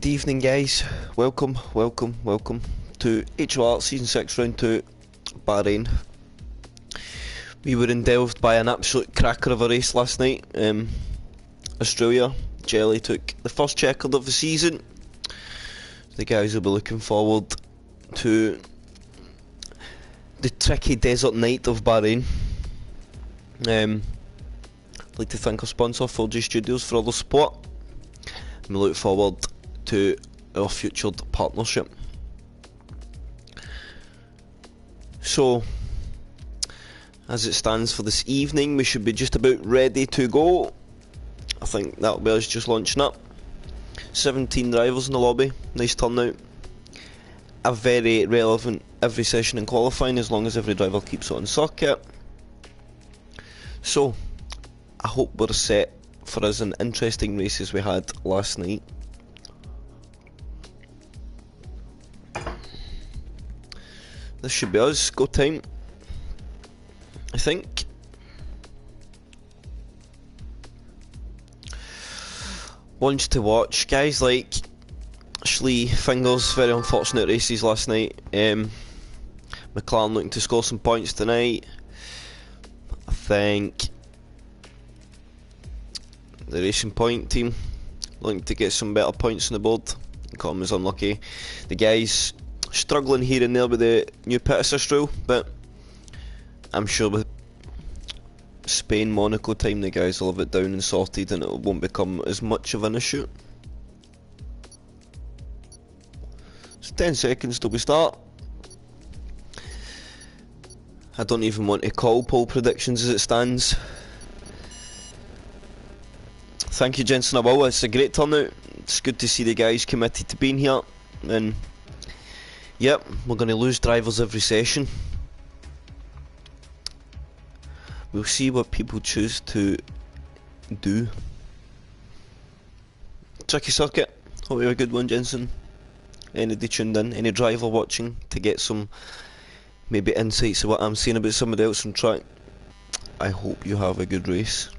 Good evening, guys. Welcome to H1 Season 6 Round 2, Bahrain. We were endelved by an absolute cracker of a race last night. Australia, Jelly took the first checkered of the season. The guys will be looking forward to the tricky desert night of Bahrain. I'd like to thank our sponsor, 4G Studios, for all the support. And we look forward to our future partnership. So, as it stands for this evening, we should be just about ready to go. I think that'll be us just launching up. 17 drivers in the lobby, nice turnout. A very relevant every session in qualifying, as long as every driver keeps it on circuit. So, I hope we're set for us an interesting race as we had last night. This should be us, go time, I think. Ones to watch, guys like Schlee, Fingers, very unfortunate races last night. McLaren looking to score some points tonight. I think the Racing Point team looking to get some better points on the board. Colin was unlucky. The guys struggling here and there with the new pit assist rule, but I'm sure with Spain, Monaco time, the guys will have it down and sorted and it won't become as much of an issue. So 10 seconds till we start. I don't even want to call pole predictions as it stands. Thank you, Jensen. It's a great turnout. It's good to see the guys committed to being here. And yep, we're going to lose drivers every session. We'll see what people choose to do. Tricky circuit. Hope you have a good one, Jensen. Anybody tuned in, any driver watching to get some maybe insights of what I'm saying about somebody else on track. I hope you have a good race.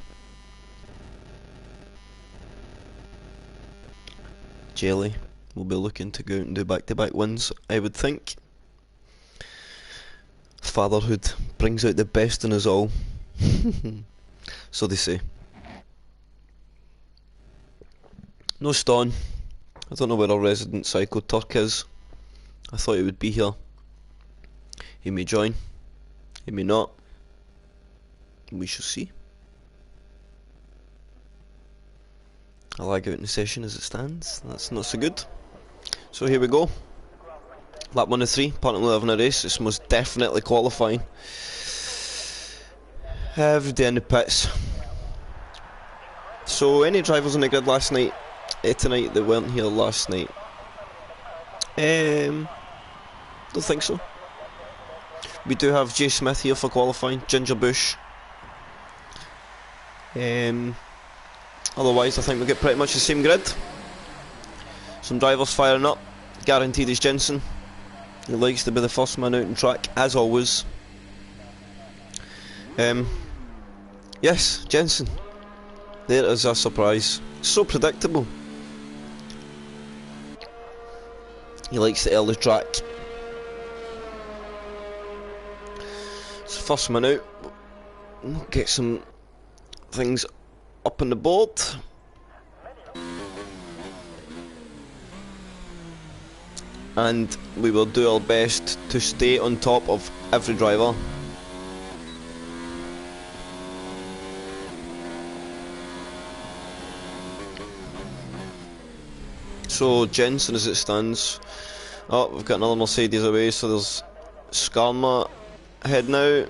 Jelly will be looking to go out and do back-to-back wins, I would think. Fatherhood brings out the best in us all. So they say. No Stone. I don't know where our resident Psycho Turk is. I thought he would be here. He may join. He may not. We shall see. I lag out in the session as it stands. That's not so good. So here we go. Lap 1 of 3, part 11 of race. It's most definitely qualifying. Every day in the pits. So any drivers on the grid last night, tonight that weren't here last night? Don't think so. We do have Jay Smith here for qualifying, Ginger Bush. Otherwise I think we get pretty much the same grid. Some drivers firing up. Guaranteed is Jensen. He likes to be the first man out on track, as always. Yes, Jensen. There is a surprise. So predictable. He likes the early track. So first man out. We'll get some things up on the board. And we will do our best to stay on top of every driver. So Jensen as it stands. Oh, we've got another Mercedes away, so there's Skarma heading out.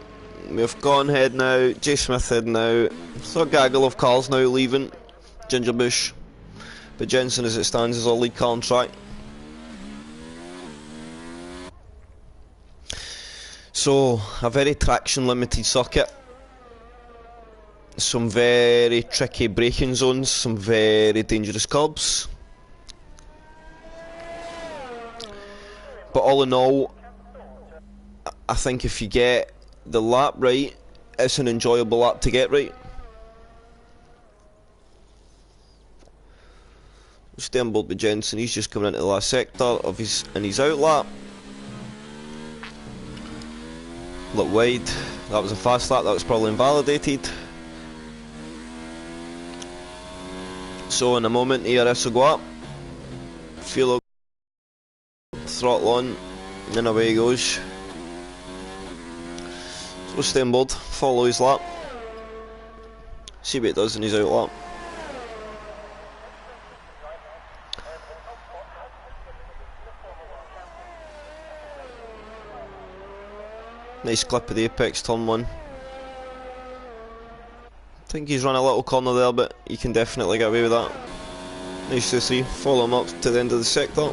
We've gone heading out, Jay Smith heading out. So a gaggle of cars now leaving Ginger Bush. But Jensen as it stands is our lead car on track. So, a very traction limited circuit. Some very tricky braking zones, some very dangerous curbs. But all in all, I think if you get the lap right, it's an enjoyable lap to get right. We'll stay on board with Jensen. He's just coming into the last sector of his out lap. Look wide. That was a fast lap. That was probably invalidated. So in a moment, ERS will go up. Fuel will throttle on, and then away he goes. So we'll stay on board, follow his lap, see what it does in his out lap. Nice clip of the apex, turn 1. I think he's run a little corner there, but you can definitely get away with that. Nice to see, follow him up to the end of the sector.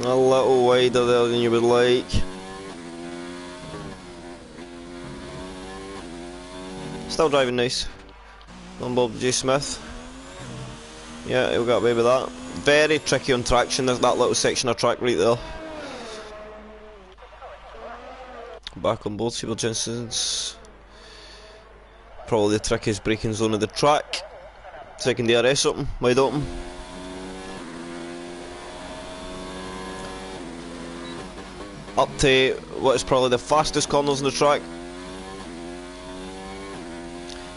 A little wider there than you would like. Still driving nice. On board J Smith. Yeah, he'll get away with that. Very tricky on traction, there's that little section of track right there. Back on board, see where Jensen's. Probably the trickiest braking zone of the track. Second DRS open, wide open. Up to what is probably the fastest corners in the track.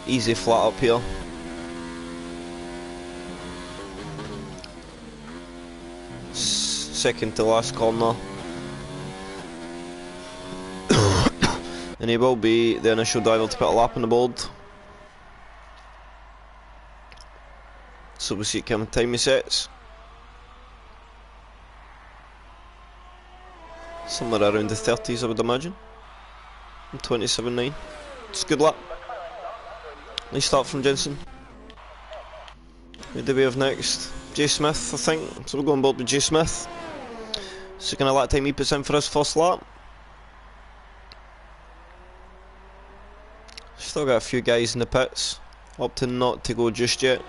Easy flat up here. Second to last corner. And he will be the initial driver to put a lap on the board. So we'll see how much time he sets. Somewhere around the 30s I would imagine. 27.9. It's a good lap. Nice start from Jensen. Who do we have next? J Smith, I think. So we'll go on board with J Smith. So kind of lap time he puts in for his first lap. Still got a few guys in the pits. Up to not to go just yet.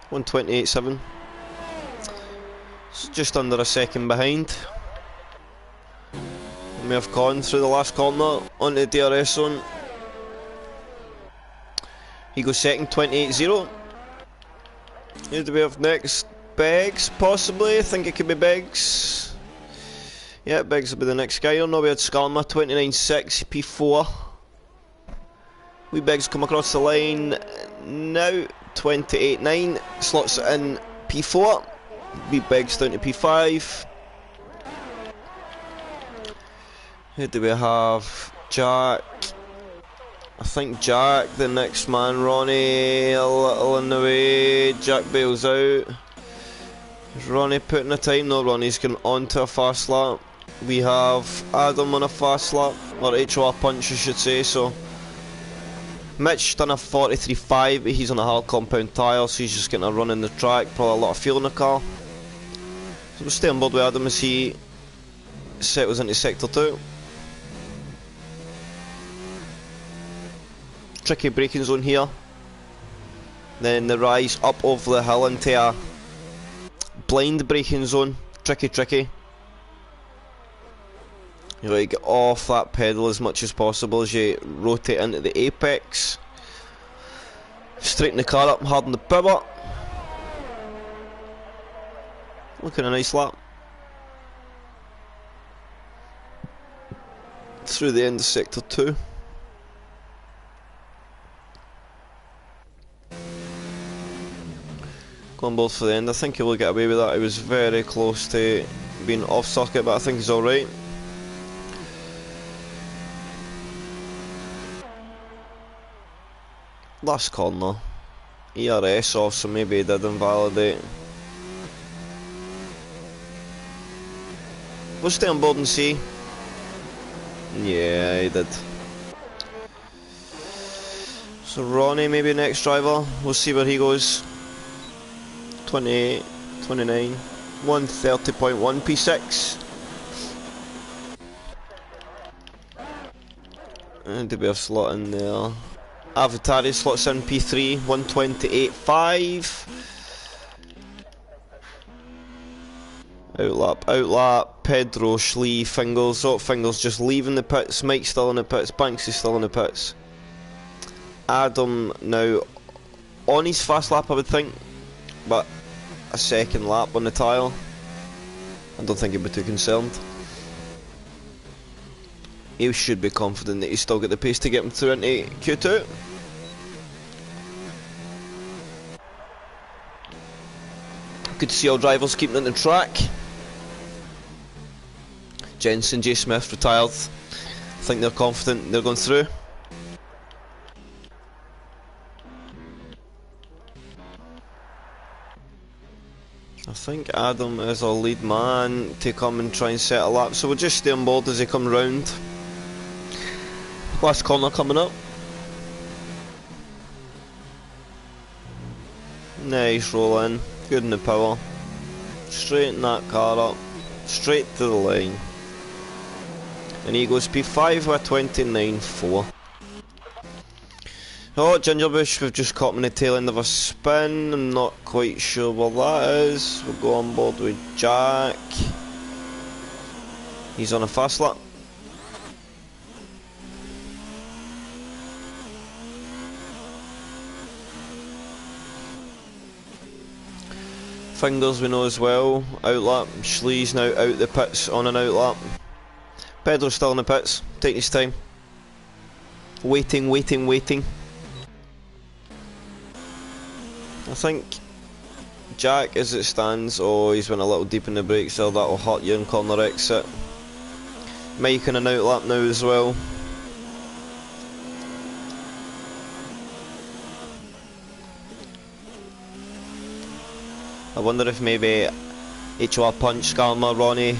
128.7. It's just under a second behind. We have gone through the last corner onto the DRS zone. He goes second, 28.0. Who do we have next? Beggs, possibly. I think it could be Beggs. Yeah, Beggs will be the next guy. No, we had Skarma, 29.6, P4. We Beggs come across the line now, 28.9. Slots it in P4. We Beggs down to P5. Who do we have? Jack. I think Jack, the next man. Ronnie, a little in the way. Jack bails out. Is Ronnie putting a time? No, Ronnie's going on to a fast lap. We have Adam on a fast lap, or HOR punch I should say, so Mitch done a 43.5, but he's on a hard compound tyre, so he's just getting a run in the track, probably a lot of fuel in the car. So we'll stay on board with Adam as he settles into sector 2. Tricky braking zone here. Then the rise up over the hill into a blind braking zone. Tricky. You gotta get off that pedal as much as possible as you rotate into the apex. Straighten the car up, harden the power. Looking a nice lap. Through the end of sector 2. Going both for the end. I think he will get away with that. He was very close to being off circuit, but I think he's alright. Last corner. ERS off, so maybe he did invalidate. We'll stay on board and see. Yeah, he did. So Ronnie maybe next driver. We'll see where he goes. 28, 29, 130.1 P6. And do we have slot in there? Avatari slots in P3, 128.5. Outlap, Pedro, Schlee, Fingles. Oh, Fingles just leaving the pits. Mike's still in the pits. Banks is still in the pits. Adam now on his fast lap, I would think, but a second lap on the tyre. I don't think he'd be too concerned. He should be confident that he's still got the pace to get him through into Q2. Good to see all drivers keeping on the track. Jensen, J Smith retired. I think they're confident they're going through. I think Adam is our lead man to come and try and set a lap, so we'll just stay on board as they come round. Last corner coming up. Nice roll in, good in the power. Straighten that car up, straight to the line. And he goes P5 with 29.4. Oh, Gingerbush, we've just caught him in the tail end of a spin. I'm not quite sure what that is. We'll go on board with Jack. He's on a fast lap. Fingers we know as well. Outlap. Schlee's now out the pits on an outlap. Pedro's still in the pits, taking his time. Waiting. I think Jack, as it stands, oh, he's went a little deep in the brakes there, that'll hurt you in corner exit. Mike in an outlap now as well. I wonder if maybe HR Punch, Skarma, Ronnie,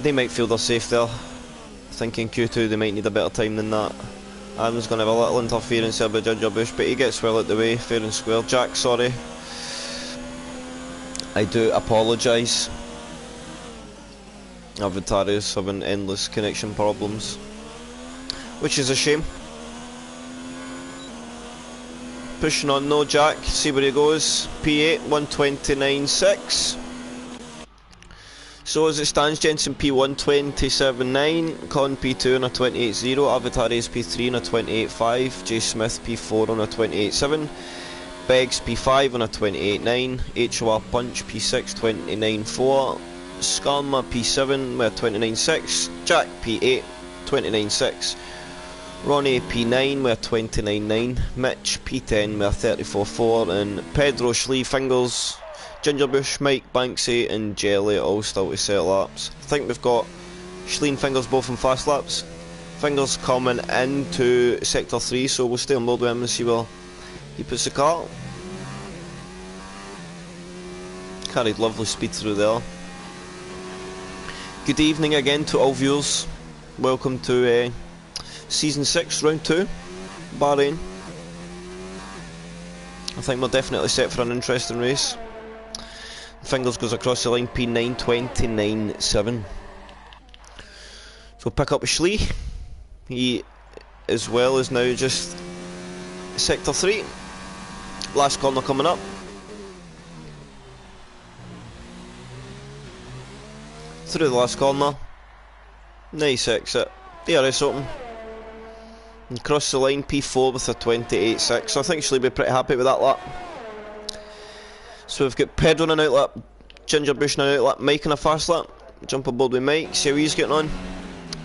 they might feel they're safe there. I think in Q2 they might need a better time than that. Adam's going to have a little interference there by Gingerbush, but he gets well out the way, fair and square. Jack, sorry. I do apologise. Avatarius having endless connection problems, which is a shame. Pushing on no Jack, see where he goes. P8, 129.6. So as it stands, Jensen P1 27.9, Con P2 on a 28.0, Avatarius P3 on a 28.5, J Smith P4 on a 28.7, Beggs P5 on a 28.9, HOR Punch P6 29.4, Skarma P7 with a 29.6, Jack P8 29.6, Ronnie P9 with a 29.9, Mitch P10 with a 34.4, and Pedro Schlee Fingers, Gingerbush, Mike, Banksy and Jelly all still to set laps. I think we've got Schlee and Fingers both in fast laps. Fingers coming into sector 3, so we'll stay on board with him and see where he puts the car. Carried lovely speed through there. Good evening again to all viewers. Welcome to Season 6, Round 2, Bahrain. I think we're definitely set for an interesting race. Fingers goes across the line, P9 29.7. So pick up Schlee. He as well is now just sector 3. Last corner coming up. Through the last corner. Nice exit. DRS open. And cross the line, P4 with a 28.6. So I think she'll be pretty happy with that lap. So we've got Pedro on an outlap, Gingerbush on an outlap, Mike on a fast lap. Jump aboard with Mike, see how he's getting on.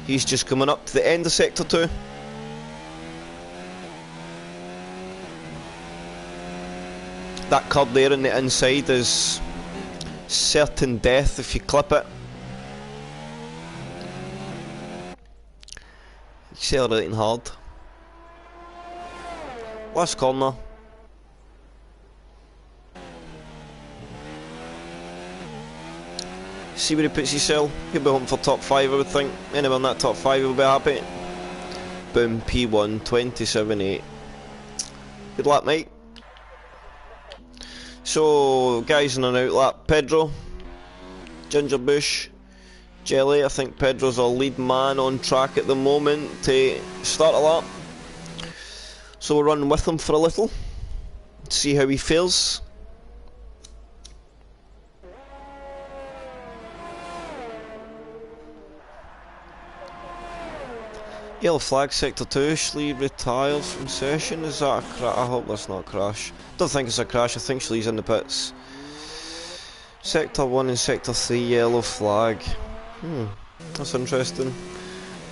He's just coming up to the end of sector 2. That curb there on the inside is certain death if you clip it. Accelerating hard. Last corner. See where he puts his cell. He'll be hoping for top 5, I would think. Anyone in that top 5 will be happy. Boom, P1 27.8. Good luck, mate. So, guys in an outlap, Pedro, Gingerbush, Jelly. I think Pedro's our lead man on track at the moment to start a lap. So we'll run with him for a little, see how he feels. Yellow flag, sector 2, Schlee retires from session. Is that a crash? I hope that's not a crash. Don't think it's a crash, I think Schlee's in the pits. Sector 1 and sector 3, yellow flag. That's interesting.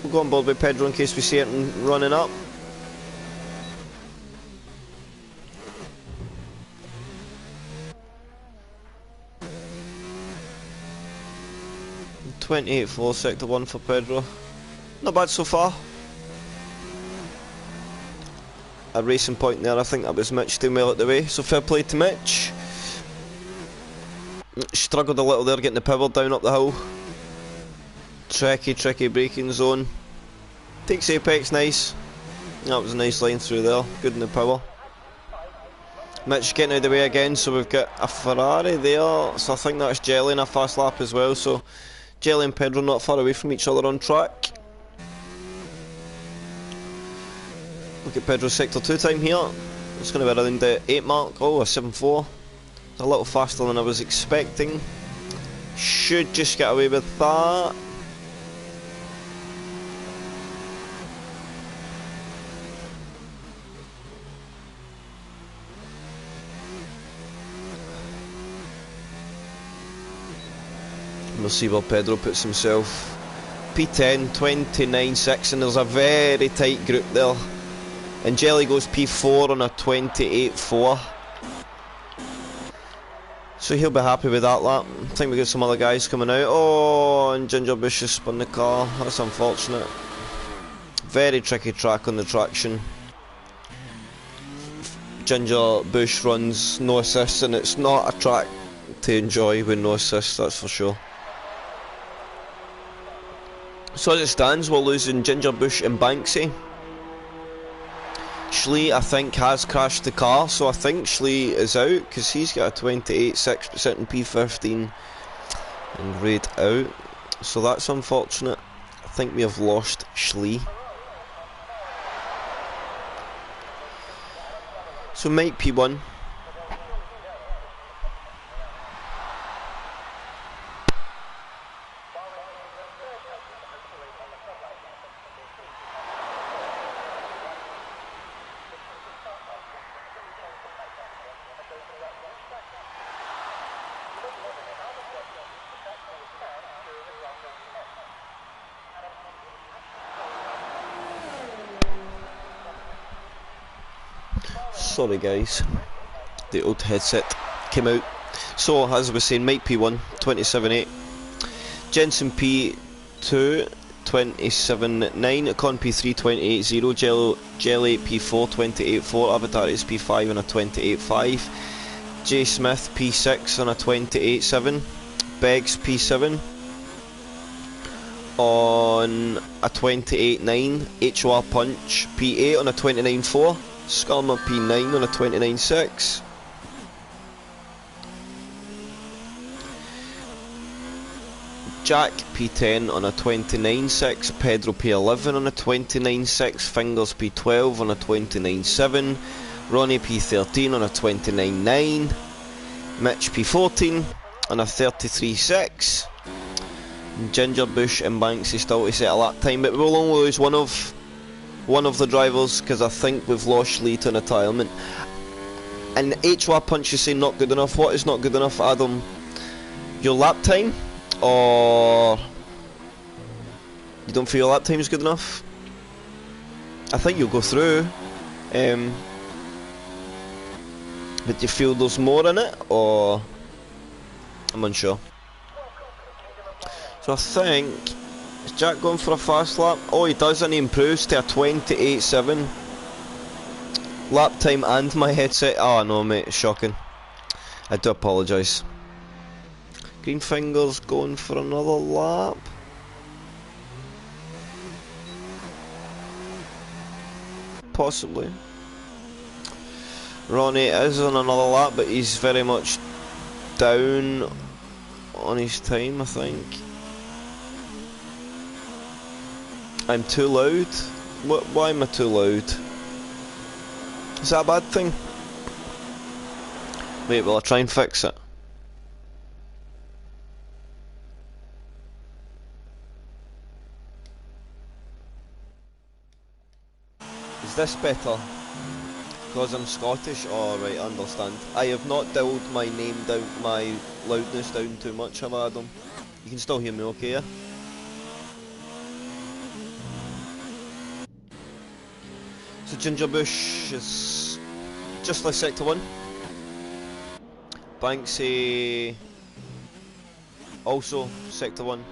We'll go on board with Pedro in case we see it running up. .28.4 sector 1 for Pedro. Not bad so far. A racing point there, I think that was Mitch doing well at the way, so fair play to Mitch. Struggled a little there getting the power down up the hill. Tricky braking zone. Takes apex, nice. That was a nice line through there, good in the power. Mitch getting out of the way again, so we've got a Ferrari there, so I think that's Jelly in a fast lap as well, so Jelly and Pedro not far away from each other on track. Look at Pedro's sector 2 time here. It's going to be around the 8 mark. Oh, a 7.4. It's a little faster than I was expecting. Should just get away with that. We'll see where Pedro puts himself. P10, 29.6, and there's a very tight group there. And Jelly goes P4 on a 28.4. So he'll be happy with that lap. I think we got some other guys coming out. Oh, and Ginger Bush has spun the car. That's unfortunate. Very tricky track on the traction. Ginger Bush runs no assist, and it's not a track to enjoy with no assist, that's for sure. So as it stands, we're losing Ginger Bush and Banksy. Schlee, I think, has crashed the car, so I think Schlee is out because he's got a 28.6% in P15 and Raid out, so that's unfortunate. I think we have lost Schlee. So Mike P1. Sorry guys, the old headset came out. So as I was saying, Mike P1, 27.8, Jensen P2, 27.9, Con P3, 28.0, Jelly P4, 28.4, Avatar is P5 on a 28.5, J Smith P6 on a 28.7, Beggs P7 on a 28.9, HOR Punch P8 on a 29.4, Skarma P9 on a 29.6. Jack P10 on a 29.6. Pedro P11 on a 29.6. Fingers P12 on a 29.7. Ronnie P13 on a 29.9. Mitch P14 on a 33.6. Ginger Bush and Banksy still to set a lap time, but we will only lose one of the drivers because I think we've lost Lee to retirement. And HWA Punch is saying not good enough. What is not good enough, Adam? Your lap time? Or you don't feel your lap time is good enough? I think you'll go through. But do you feel there's more in it? Or I'm unsure. So I think, is Jack going for a fast lap? Oh, he does, and he improves to a 28.7 lap time and my headset. Oh no mate, shocking. I do apologise. Green Fingers going for another lap. Possibly. Ronnie is on another lap, but he's very much down on his time, I think. I'm too loud? Why am I too loud? Is that a bad thing? Wait, will I try and fix it? Is this better? Because I'm Scottish? Oh, right, I understand. I have not dialed my name down, my loudness down too much, have I, Adam? You can still hear me okay, yeah? So Ginger Bush is just like Sector 1. Banksy also Sector 1.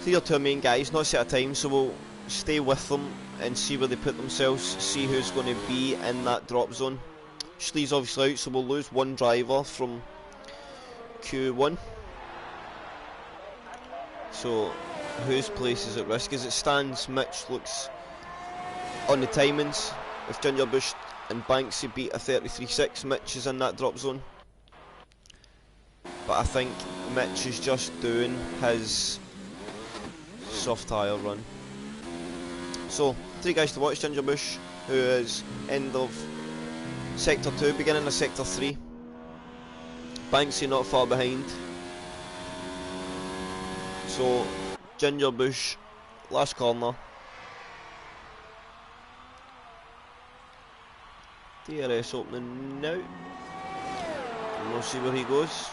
These are two main guys, not set a time, so we'll stay with them and see where they put themselves, see who's going to be in that drop zone. Schlee's obviously out, so we'll lose one driver from Q1. So whose place is at risk? As it stands, Mitch looks on the timings. If Ginger Bush and Banksy beat a 33.6, Mitch is in that drop zone. But I think Mitch is just doing his soft tyre run. So, 3 guys to watch. Ginger Bush, who is end of Sector 2, beginning of Sector 3. Banksy not far behind. So, Ginger Bush, last corner. DRS opening now. And we'll see where he goes.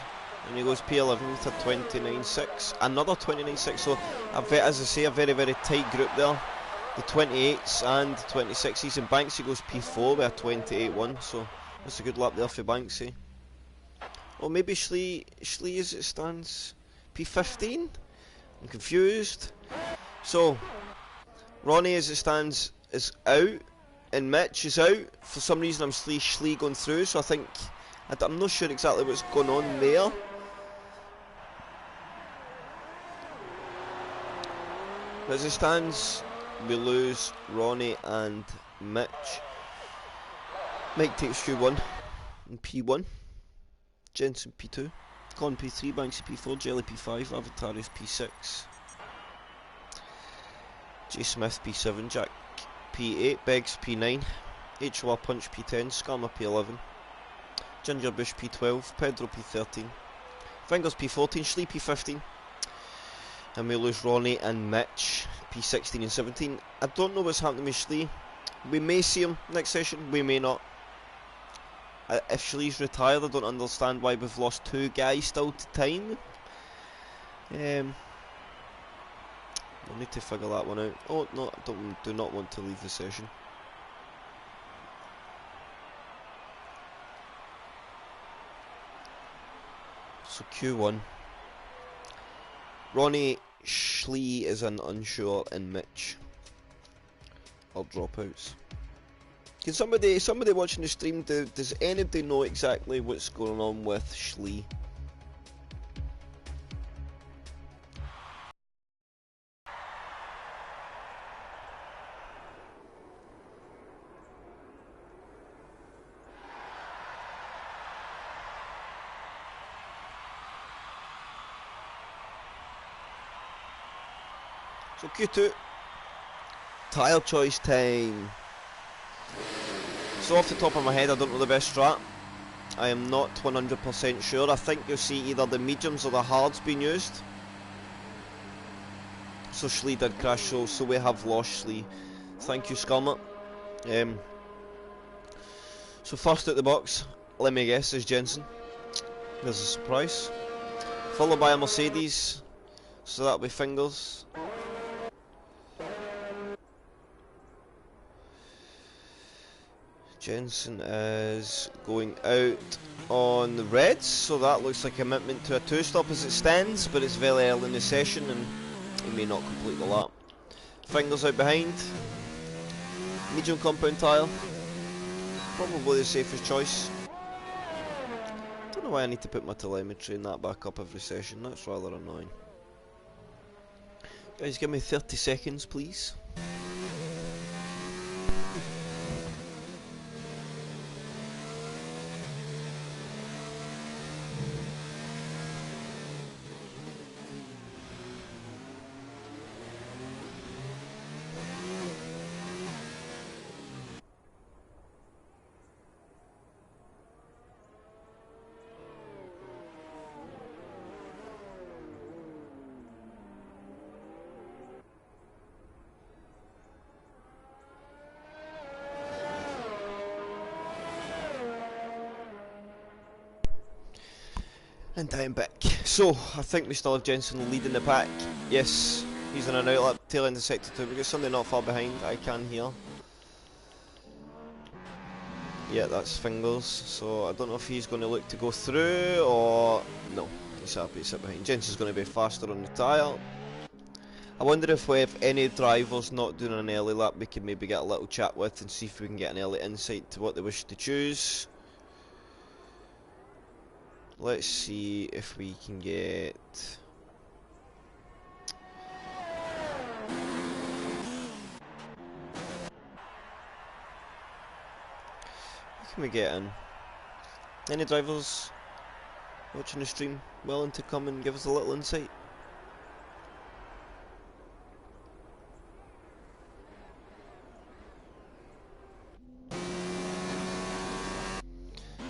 And he goes P11 to 29.6. Another 29.6. So, as I say, a very, very tight group there. The 28s and 26s. And Banksy goes P4 with a 28.1. So, that's a good lap there for Banksy. Or maybe Schlee as it stands. P15? I'm confused. So, Ronnie as it stands is out. And Mitch is out. For some reason I'm Schlee going through. So I think, I'm not sure exactly what's going on there. But as it stands, we lose Ronnie and Mitch. Mike takes Q1 and P1. Jensen P2. Colin P3, Banksy P4, Jelly P5, Avatarius P6. J Smith P7, Jack P8, Beggs P9, HWA Punch P10, Scammer P11, Ginger Bush P12, Pedro P13, Fingers P14, Schlee P15, and we lose Ronnie and Mitch P16 and 17. I don't know what's happening with Schlee. We may see him next session, we may not. If Schlee's retired, I don't understand why we've lost 2 guys still to time. We'll need to figure that one out. Oh no, I do not want to leave the session. So Q1. Ronnie, Schlee is an unsure, and Mitch are dropouts. Can somebody watching the stream, does anybody know exactly what's going on with Schlee? So Q2, tyre choice time. So off the top of my head, I don't know the best strat. I am not 100% sure. I think you'll see either the mediums or the hards being used. So Schlee did crash, so we have lost Schlee. Thank you, Skarma. So first out the box, let me guess, is Jensen. There's a surprise. Followed by a Mercedes. So that'll be Fingers. Jensen is going out on the reds, so that looks like a commitment to a 2-stop as it stands, but it's very early in the session and he may not complete the lap. Fingers out behind. Medium compound tyre. Probably the safest choice. Don't know why I need to put my telemetry and that back up every session, that's rather annoying. Guys, give me 30 seconds please. And down back. So, I think we still have Jensen leading the pack. Yes, he's in an outlap, tail end of sector 2. We've got somebody not far behind, I can hear. Yeah, that's Fingers, so I don't know if he's going to look to go through or... No, he's happy to sit behind. Jensen's going to be faster on the tyre. I wonder if we have any drivers not doing an early lap we can maybe get a little chat with and see if we can get an early insight to what they wish to choose. Let's see if we can get... What can we get in? Any drivers watching the stream willing to come and give us a little insight?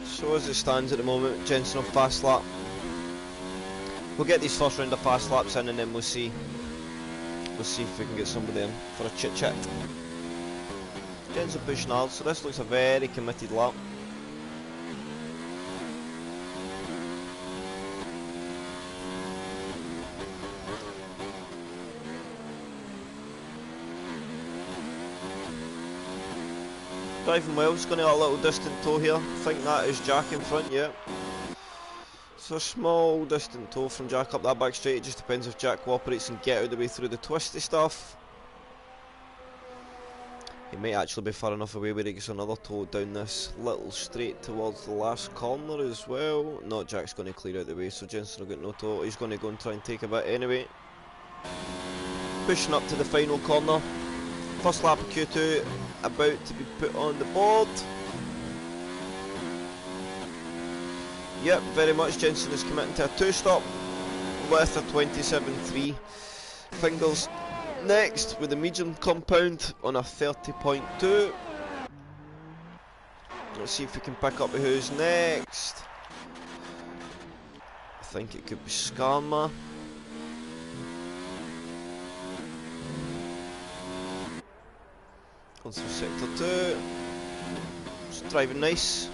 So as it stands at the moment, Jensen on fast lap. We'll get these first round of fast laps in and then we'll see if we can get somebody in for a chit chat. Jensen pushing hard, so this looks a very committed lap. Driving well, it's going to have a little distant tow here. I think that is Jack in front, yeah. So a small distant tow from Jack up that back straight. It just depends if Jack cooperates and get out of the way through the twisty stuff. He might actually be far enough away where he gets another tow down this little straight towards the last corner as well. No, Jack's going to clear out the way, so Jensen will get no tow. He's going to go and try and take a bit anyway. Pushing up to the final corner. First lap of Q2 about to be put on the board. Yep, very much. Jensen is committing to a 2-stop with a 27.3. Fingers next with the medium compound on a 30.2. Let's see if we can pick up who's next. I think it could be Skarma. Going through sector 2. Just driving nice.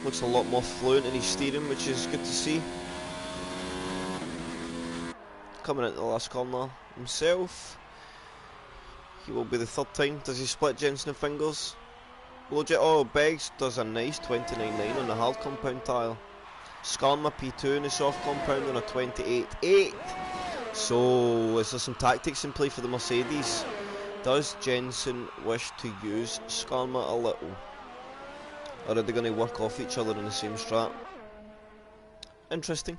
Looks a lot more fluent in his steering, which is good to see. Coming into the last corner himself. He will be the third time. Does he split Jensen and Fingers? Oh, Beggs does a nice 29.9 on the hard compound tyre. Skarma P2 in the soft compound on a 28.8. So, is there some tactics in play for the Mercedes? Does Jensen wish to use Skarma a little? Or are they going to work off each other in the same strat? Interesting.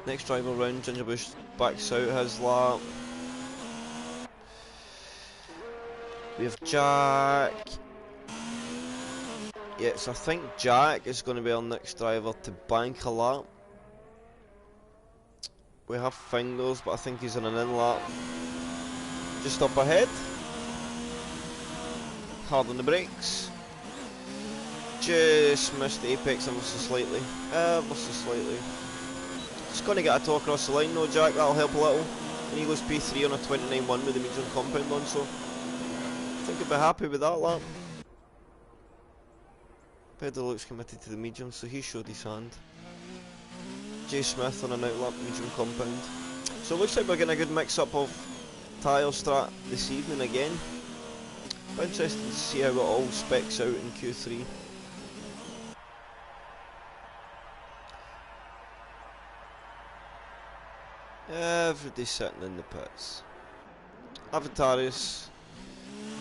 Next driver round, Gingerbush backs out his lap. We have Jack. Yes, I think Jack is going to be our next driver to bank a lap. We have Fingers, but I think he's on an in lap. Just up ahead. Hard on the brakes. Just missed the apex ever so slightly. Ever so slightly. Just going to get a tow across the line though, Jack, that'll help a little. And he goes P3 on a 29.1 with the medium compound on, so I think he'll be happy with that lap. Pedro looks committed to the medium, so he showed his hand. J Smith on an outlap medium compound. So it looks like we're getting a good mix up of tyre strat this evening again. But interesting to see how it all specs out in Q3. Everybody's sitting in the pits. Avatarius,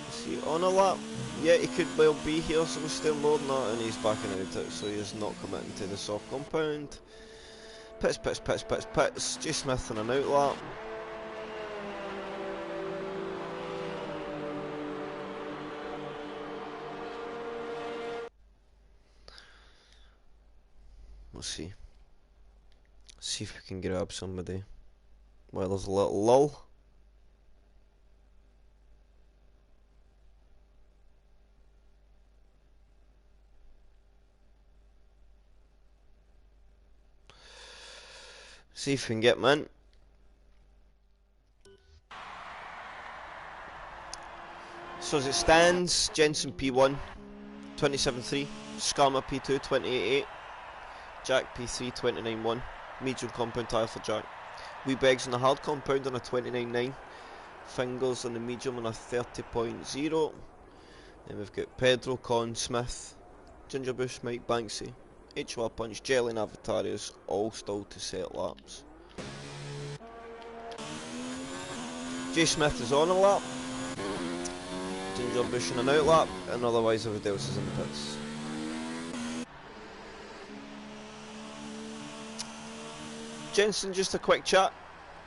is he on a lap? Yeah, he could well be here, so we're still more than that, and he's backing out it, so he is not committing to the soft compound. Pits, pits, pits, pits, pits. J Smith on an outlap. We'll see. See if we can grab somebody. Well, there's a little lull. See if we can get him in. So as it stands, Jensen P1, 27.3, Skarma P2 28.8, Jack P3 29.1, medium compound tyre for Jack. Wee Begs on the hard compound on a 29.9, Fingers on the medium on a 30.0. Then we've got Pedro, Con, Smith, Gingerbush, Mike Banksy, H1 Punch, Jelly and Avatarius all still to set laps. J Smith is on a lap, Gingerbush on an out lap, and otherwise everybody else is in the pits. Jensen, just a quick chat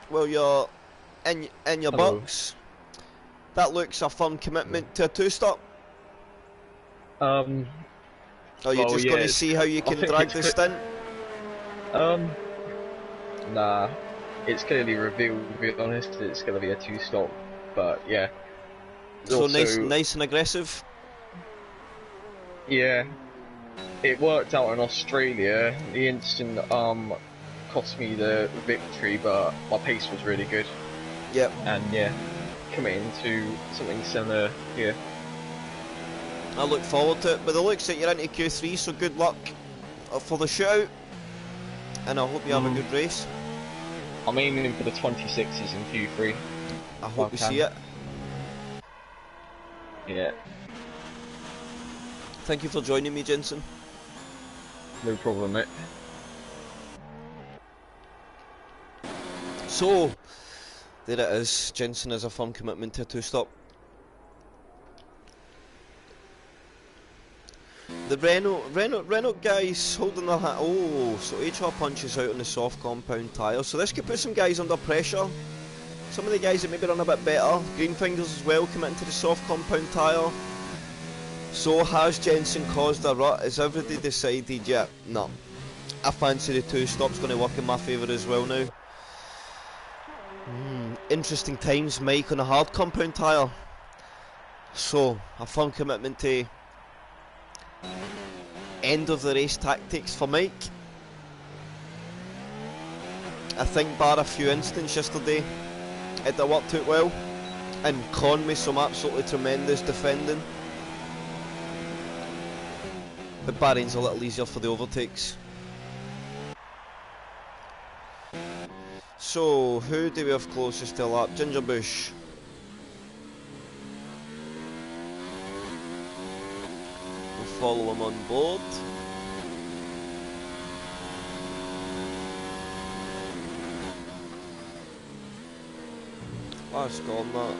while you're in your Hello. box. That looks a firm commitment to a two-stop. Are you just going to see how you can drag the stint? Nah. It's clearly revealed, to be honest, it's going to be a two-stop, but yeah. So also, nice and aggressive? Yeah. It worked out in Australia. The instant cost me the victory, but my pace was really good. Yep. And yeah, committing to something similar here. I look forward to it, but it looks like you're into Q3, so good luck for the shootout, and I hope you have a good race. I'm aiming for the 26s in Q3. I hope you see it. Yeah. Thank you for joining me, Jensen. No problem, mate. So, there it is. Jensen has a firm commitment to a two-stop. The Renault guys holding their hand. Oh, so HR punches out on the soft compound tyre. So this could put some guys under pressure. Some of the guys that maybe run a bit better. Green Fingers as well come into the soft compound tyre. So has Jensen caused a rut? Has everybody decided, yeah, no, I fancy the two-stop's going to work in my favour as well now. Interesting times, Mike on a hard compound tyre. So, a firm commitment to end of the race tactics for Mike. I think bar a few instances yesterday, it worked out well, and Con with some absolutely tremendous defending. But Bahrain's a little easier for the overtakes. So, who do we have closest to a lap? Gingerbush. We'll follow him on board. Last on that.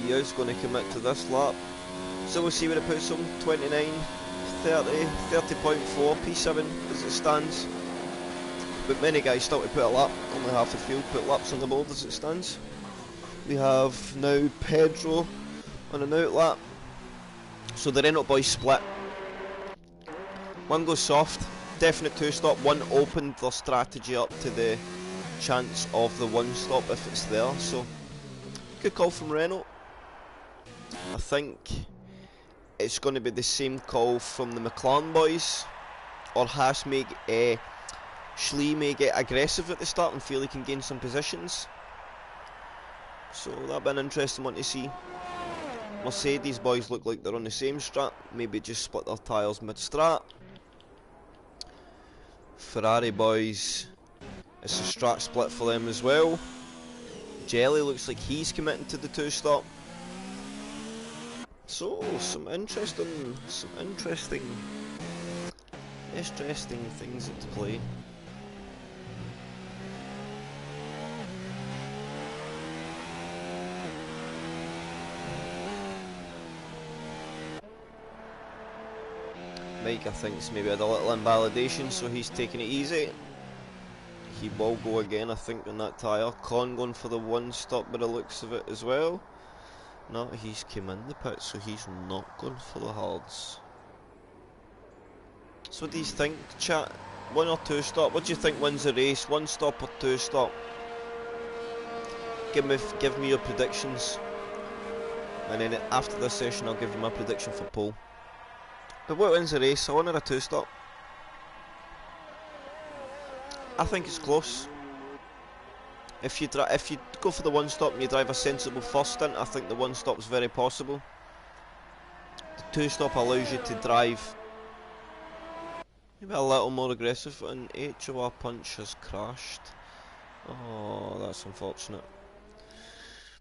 He is going to commit to this lap. So we'll see where it puts him. 29, 30, 30.4, P7 as it stands. But many guys still to put a lap, only half the field put laps on the board as it stands. We have now Pedro on an out lap. So the Renault boys split. One goes soft, definite two-stop. One opened their strategy up to the chance of the one-stop if it's there. So good call from Renault. I think it's going to be the same call from the McLaren boys, or Haas may Schlee may get aggressive at the start and feel he can gain some positions. So that'll be an interesting one to see. Mercedes boys look like they're on the same strat, maybe just split their tyres mid-strat. Ferrari boys, it's a strat split for them as well. Jelly looks like he's committing to the two-stop. So some interesting things at play. Mike, I think, has maybe had a little invalidation, so he's taking it easy. He will go again, I think, on that tyre. Con going for the one stop by the looks of it as well. No, he's came in the pit, so he's not going for the hards. So what do you think, chat? One or two stop? What do you think wins the race? One stop or two stop? Give me your predictions. And then after this session I'll give you my prediction for pole. But what wins the race? A one or a two stop? I think it's close. If you go for the one stop and you drive a sensible first stint, I think the one stop's very possible. The two-stop allows you to drive maybe a little more aggressive, and HOR punch has crashed. Oh, that's unfortunate.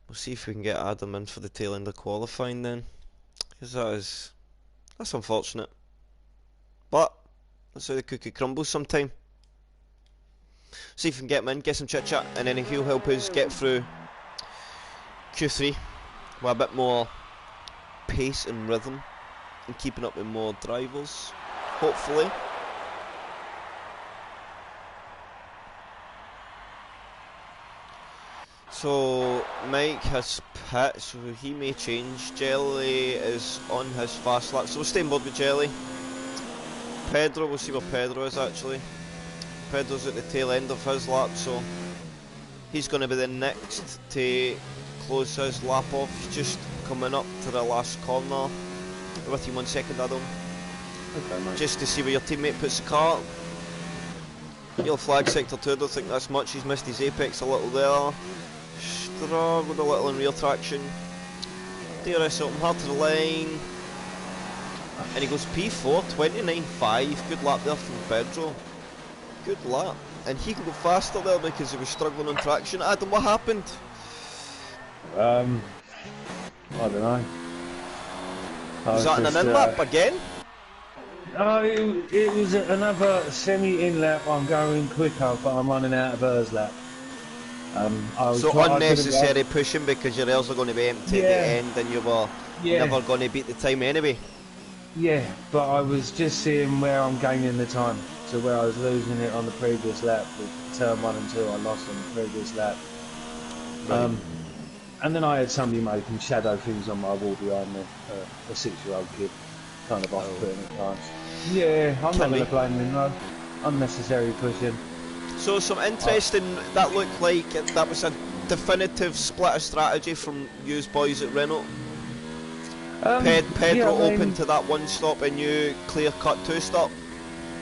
We'll see if we can get Adam in for the tail end of qualifying then, because that's unfortunate. But that's how the cookie crumbles sometime. See if we can get him in, get some chit chat, and then he'll help us get through Q3 with a bit more pace and rhythm and keeping up with more drivers, hopefully. So Mike has pit, so he may change. Jelly is on his fast lap, so we'll stay on board with Jelly. Pedro, we'll see where Pedro is actually. Pedro's at the tail end of his lap, so he's going to be the next to close his lap off. He's just coming up to the last corner. With you 1 second, Adam. Okay, mate. Just to see where your teammate puts the car. Yellow flag sector 2, I don't think that's much. He's missed his apex a little there. Struggled a little in rear traction. DRS up hard to the line. And he goes P4, 29.5. Good lap there from Pedro. Good lap. And he can go faster there because he was struggling on traction. Adam, what happened? I don't know. Was that in an in-lap again? Oh, it was another semi-in lap. I'm going quicker, but I'm running out of Urs lap. So unnecessary pushing because your rails are going to be empty at the end, and you were never going to beat the time anyway. Yeah, but I was just seeing where I'm gaining the time. So where I was losing it on the previous lap with turn 1 and 2, I lost on the previous lap. Right. And then I had somebody making shadow things on my wall behind me, a 6-year-old kid, kind of off-putting at times. Yeah, I'm not going to blame him though. Unnecessary pushing. So some interesting, that looked like that was a definitive split of strategy from you boys at Renault. Pedro open to that one stop and you clear cut 2 stop.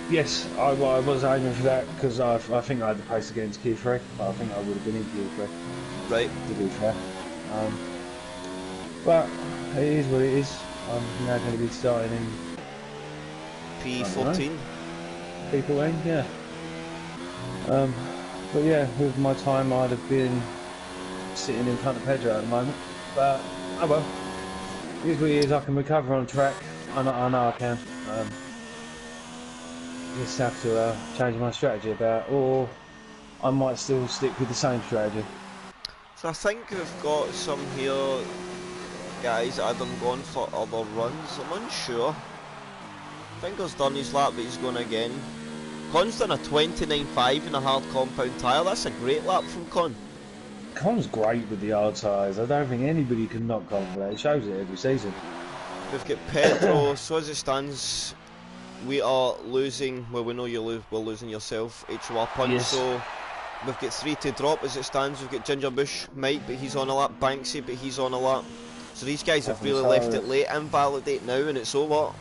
Yes, I was aiming for that because I think I had the pace against Q3, but I think I would have been in Q3. Right. To be fair. But it is what it is. I'm now going to be starting in P14. P14, yeah. But yeah, with my time I'd have been sitting in front of Pedro at the moment. But oh well. It is what it is. I can recover on track. I know I can. Just have to change my strategy about, or I might still stick with the same strategy. So I think we've got some here, guys. Adam gone for other runs. I'm unsure. Finger's done his lap, but he's going again. Con's done a 29.5 in a hard compound tyre. That's a great lap from Con. Con's great with the hard tyres. I don't think anybody can knock Con for that. It shows it every season. We've got Pedro. So as it stands, we are losing. Well, we know we're losing yourself. HOR punch. Yes. So we've got 3 to drop as it stands. We've got Ginger Bush, Mike, but he's on a lap. Banksy, but he's on a lap. So these guys have really left it late. Invalidate now, and it's over.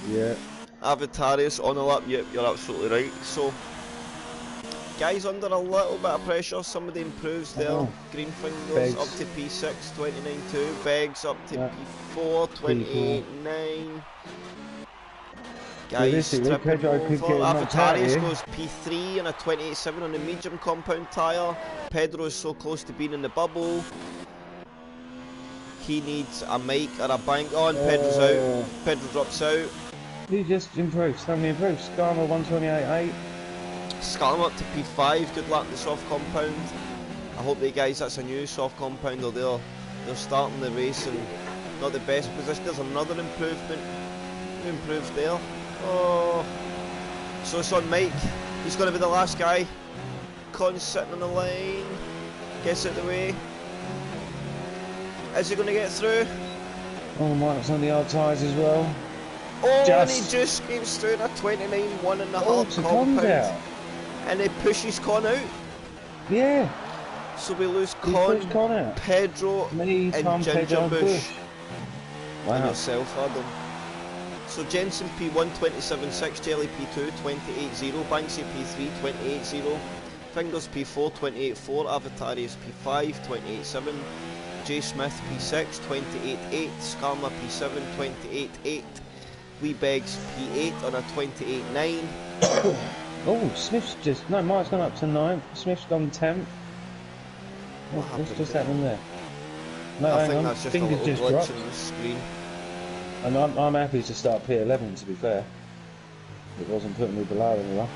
Yeah. Avatarius on a lap. Yep, you're absolutely right. So guys under a little bit of pressure. Somebody improves there. Green Fingers up to P6, 29.2. Beggs up to P4, 28.9. Guys, tripping over. Avatarius goes P3 and a 28.7 on the medium compound tyre. Pedro is so close to being in the bubble. He needs a mic or a bank on. Pedro's out. Pedro drops out. He just improves. How many improves? Skarma 128.8. Skarma up to P5. Good luck to the soft compound. I hope they guys, that's a new soft compound, or they're starting the race and not the best position. There's another improvement. Who improved there? Oh, so it's on Mike. He's going to be the last guy. Con's sitting on the line. Gets out the way. Is he going to get through? Oh my, it's on the hard tyres as well. Oh, and he just scrapes through a 29.1 in the hard compound. And he pushes Con out. Yeah. So we lose Con out. Pedro, and Ginger Bush. Wow. And yourself, Adam. So Jensen P1, 27.6, Jelly P2, 28.0, Banksy P3, 28.0, Fingers P4, 28.4, Avatarius P5, 28.7, J Smith P6 28.8, Skarma P7 28.8, Weebegs P8 on a 28.9. Oh, Smith's just... No, Mike's gone up to 9th. Smith's gone 10th. What's just happened there? No, I hang think on. that's just Fingers a little just glitch dropped. in the screen. And I'm happy to start P11, to be fair. It wasn't putting me below anyone.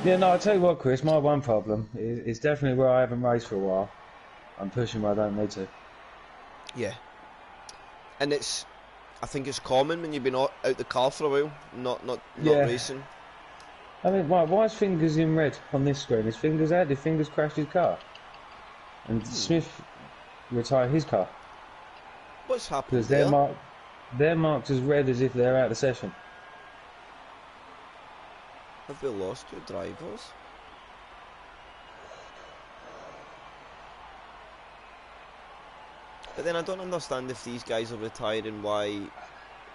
Yeah, no, I tell you what, Chris, my one problem is definitely where I haven't raced for a while. I'm pushing where I don't need to. Yeah. And I think it's common when you've been out the car for a while, not racing. I mean, why is Fingers in red on this screen? His Fingers out? Did Fingers crash his car? And Smith retire his car? What's happened Because there? they're marked as red as if they're out of session. Have we lost two drivers? But then I don't understand if these guys are retiring, why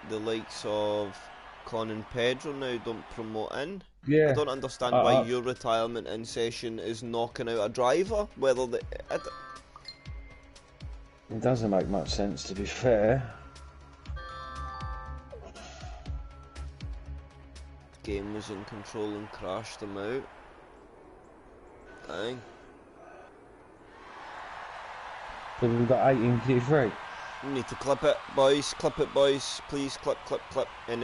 the likes of Con and Pedro now don't promote in. Yeah. I don't understand why your retirement in session is knocking out a driver. It doesn't make much sense, to be fair. Game was in control and crashed them out. Aye. But we've got 8 in Q3. We need to clip it, boys. Clip it, boys. Please clip, clip, clip. And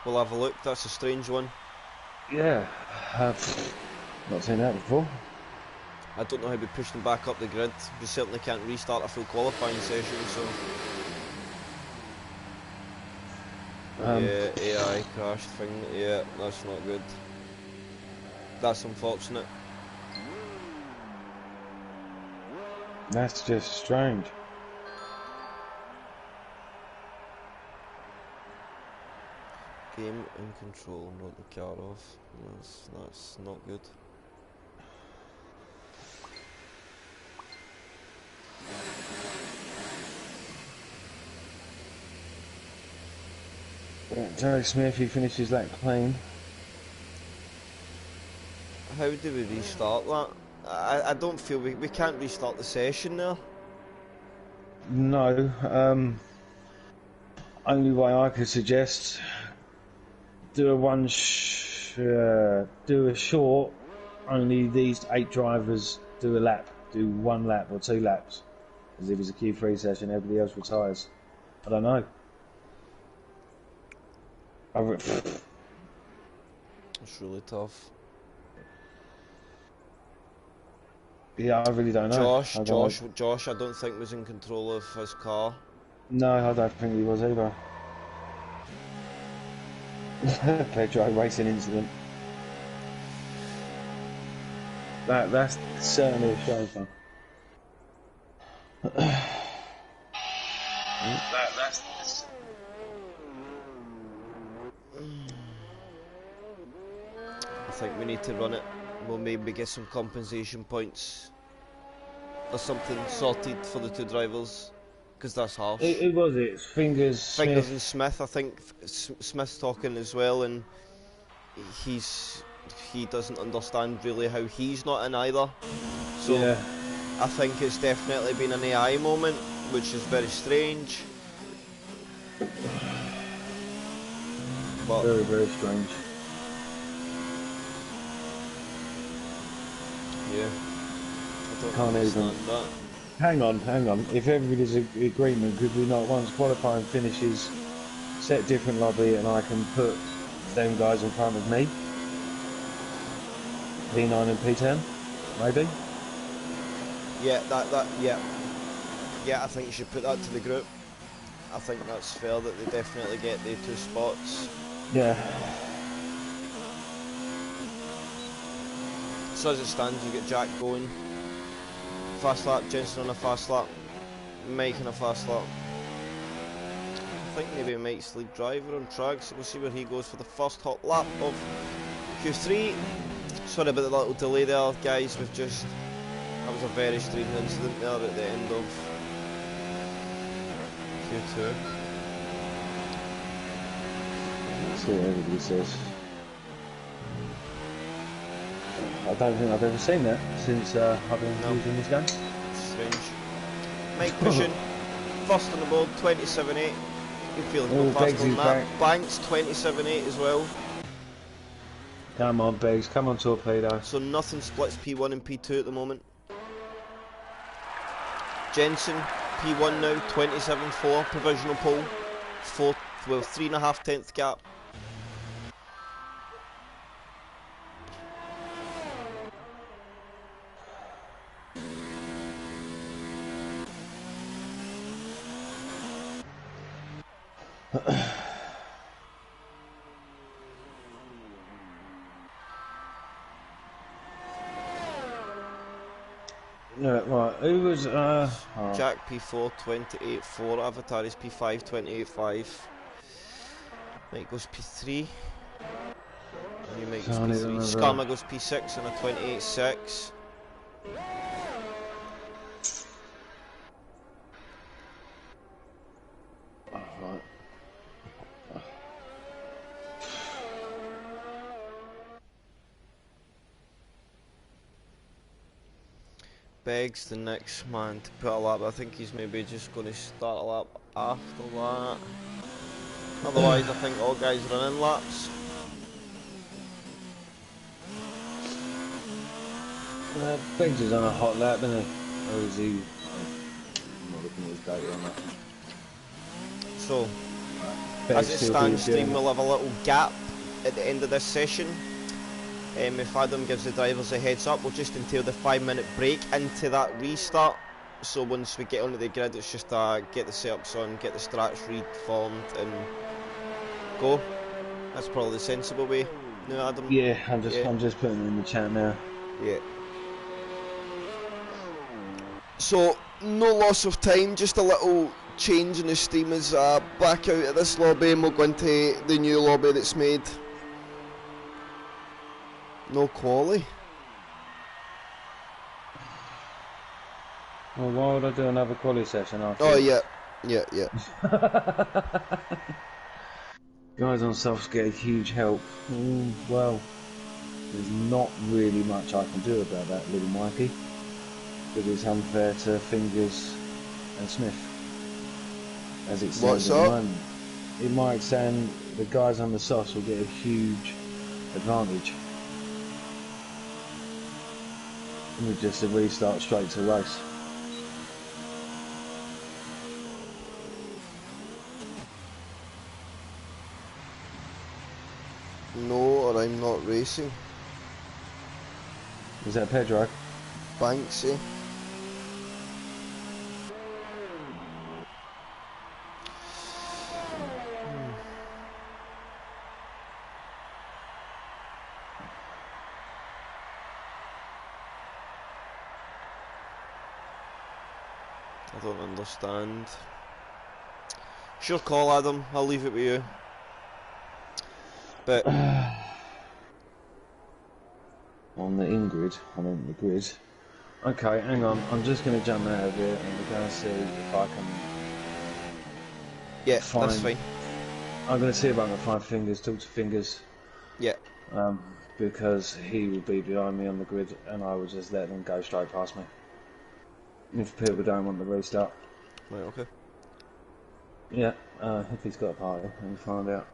we'll have a look. That's a strange one. Yeah. Not seen that before. I don't know how we push them back up the grid. We certainly can't restart a full qualifying session, so... yeah, AI crashed thing. Yeah, that's not good. That's unfortunate. That's just strange. Game in control, not the car off. That's not good. Jerry Smith, he finishes that clean. How do we restart that? I don't feel we can't restart the session now. No, only way I could suggest, do a short, only these 8 drivers do a lap, do 1 lap or 2 laps, as if it's a Q3 session, everybody else retires. I don't know. It's really tough. Yeah, I really don't know. Josh, I don't think was in control of his car. No, I don't think he was either. Pedro racing incident. That's certainly a show, son. I think we need to run it. We'll maybe get some compensation points or something sorted for the 2 drivers, because that's harsh. Who was it? Fingers Smith. And Smith. I think Smith's talking as well, and he doesn't understand really how he's not in either. So yeah. I think it's definitely been an AI moment, which is very strange. But very, very strange. Yeah. I don't understand that. Hang on. If everybody's in agreement, could we not, once qualifying finishes, set different lobby and I can put them guys in front of me? P9 and P10, maybe? Yeah, yeah, I think you should put that to the group. I think that's fair that they definitely get the 2 spots. Yeah. So as it stands, you get Jack going. Fast lap, Jensen on a fast lap, Mike on a fast lap. I think maybe Mike's lead driver on track, so we'll see where he goes for the first hot lap of Q3. Sorry about the little delay there, guys. That was a very strange incident there at the end of Q2. Let's see what everybody says. I don't think I've ever seen that since I've been using this game. Strange. Mike pushing. First on the board, 27.8. You feel like Oh, go faster Beggs than is that. back. Banks, 27.8 as well. Come on, Beggs. Come on, Torpedo. So nothing splits P1 and P2 at the moment. Jensen, P1 now, 27.4, provisional pole. 3.5 tenth gap. Yeah, right. Who was Jack P4 28.4, Avatar is P5 28.5. Mike goes P3. And you Mike goes P3. Skarma goes P6 on a 28.6. right. Beggs the next man to put a lap. I think he's maybe just going to start a lap after that. Otherwise, I think all guys running laps. Beggs is on a hot lap, isn't he? Or is he? I'm not looking at his data on that. So, Beggs as it still stands, doing Stream will have a little gap at the end of this session. If Adam gives the drivers a heads up, we'll just entail the 5-minute break into that restart. So once we get onto the grid, it's just get the setups on, get the strats reformed, and go. That's probably the sensible way. No, Adam. Yeah, I'm just putting it in the chat now. Yeah. So no loss of time, just a little change in the steam is back out of this lobby, and we'll go into the new lobby that's made. No quali. Well, why would I do another quali session after? Oh yeah. Guys on softs get a huge help. Well, there's not really much I can do about that, little Mikey. Because it's unfair to Fingers and Smith. As it stands at the moment. It might sound the guys on the softs will get a huge advantage. With just a restart straight to race. No, or I'm not racing. Is that Pedro? Banksy. I don't understand. Sure call, Adam. I'll leave it with you. But on the in-grid, I mean the grid. Okay, hang on. I'm just going to jump out of here and we're going to see if I can. Yeah, that's fine. I'm going to see if I can find Fingers, talk to Fingers. Yeah. Because he will be behind me on the grid and I will just let them go straight past me. If people don't want the restart. Right, okay. Yeah, if he's got a party, we'll find out.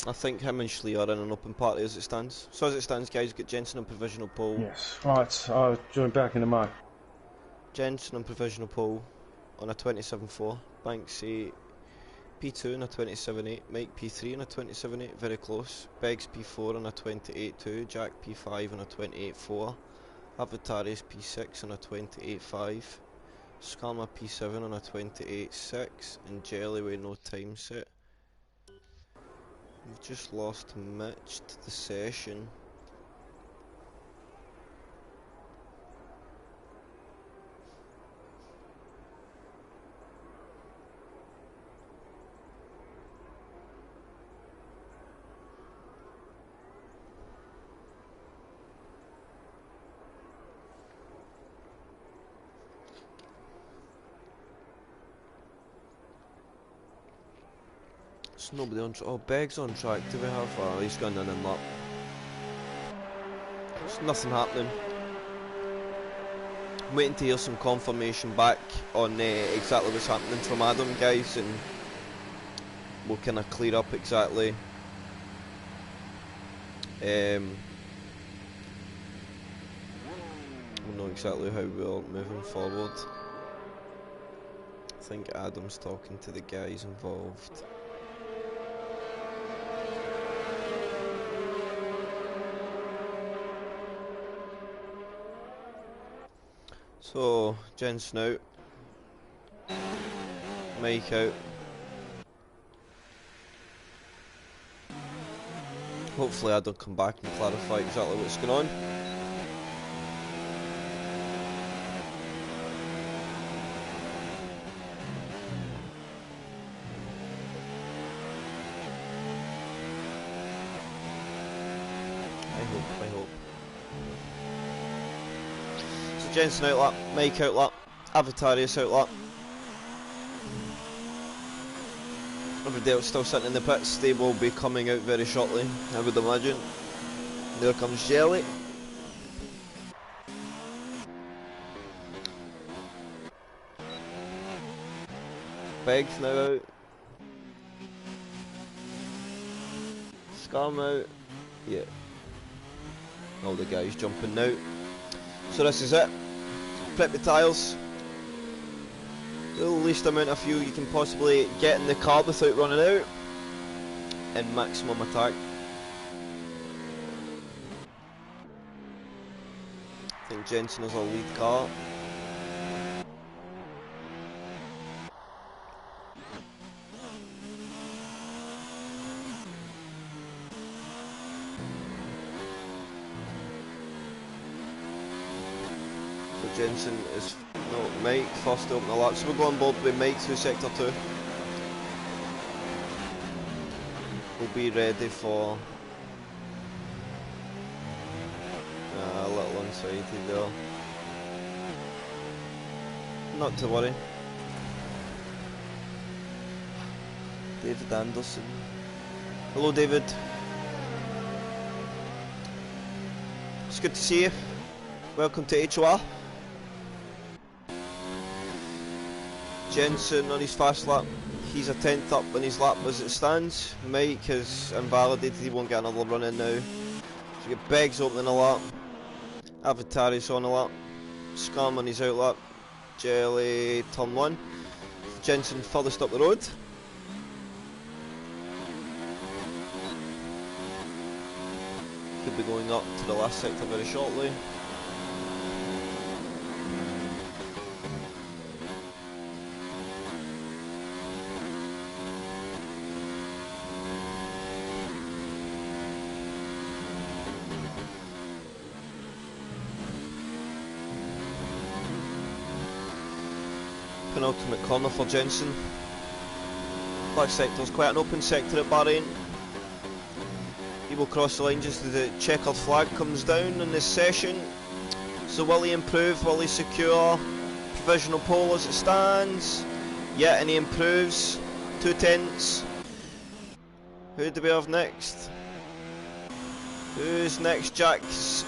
I think him and Schlee are in an open party as it stands. So as it stands, guys, get Jensen on provisional pole. Yes. Right, I'll join back in a moment. Jensen on provisional pole on a 27.4. Banksy P2 on a 27.8. Mike P3 on a 27.8, very close. Beggs P4 on a 28.2. Jack P5 on a 28.4. Avataris P6 on a 28.5. Skarma P7 on a 28.6. And Jelly with no time set. We've just lost Mitch to the session. There's nobody on track. Oh, Beg's on track. Do we have? Oh, he's gone in lap. There's nothing happening. I'm waiting to hear some confirmation back on exactly what's happening from Adam, guys, and we'll kind of clear up exactly we'll know exactly how we're moving forward. I think Adam's talking to the guys involved. So, Jensen out, Mike out. Hopefully Adam come back and clarify exactly what's going on. I hope. So Jensen out lap, Mike out lap, Avatarius out lap. Everybody else still sitting in the pits. They will be coming out very shortly, I would imagine. There comes Jelly. Beg's now out. Scam out. Yeah. All the guys jumping now. So this is it. Prep the tyres. The least amount of fuel you can possibly get in the car without running out. And maximum attack. I think Jensen is our lead car. Jensen is, no, Mike first to open the lap, so we'll go on board with Mike through sector 2. We'll be ready for a little unsighted there. Not to worry. David Anderson. Hello David. It's good to see you. Welcome to HOR. Jensen on his fast lap, he's a 10th up on his lap as it stands. Mike has invalidated, he won't get another run in now. So we get Beggs opening a lap, Avatarius on a lap, Scam on his out lap, Jelly turn 1, Jensen furthest up the road. Could be going up to the last sector very shortly. Penultimate corner for Jensen. Black sector is quite an open sector at Bahrain. He will cross the line just as the checkered flag comes down in this session. So will he improve? Will he secure provisional pole as it stands? Yeah, and he improves. 2 tenths. Who do we have next? Who's next? Jack's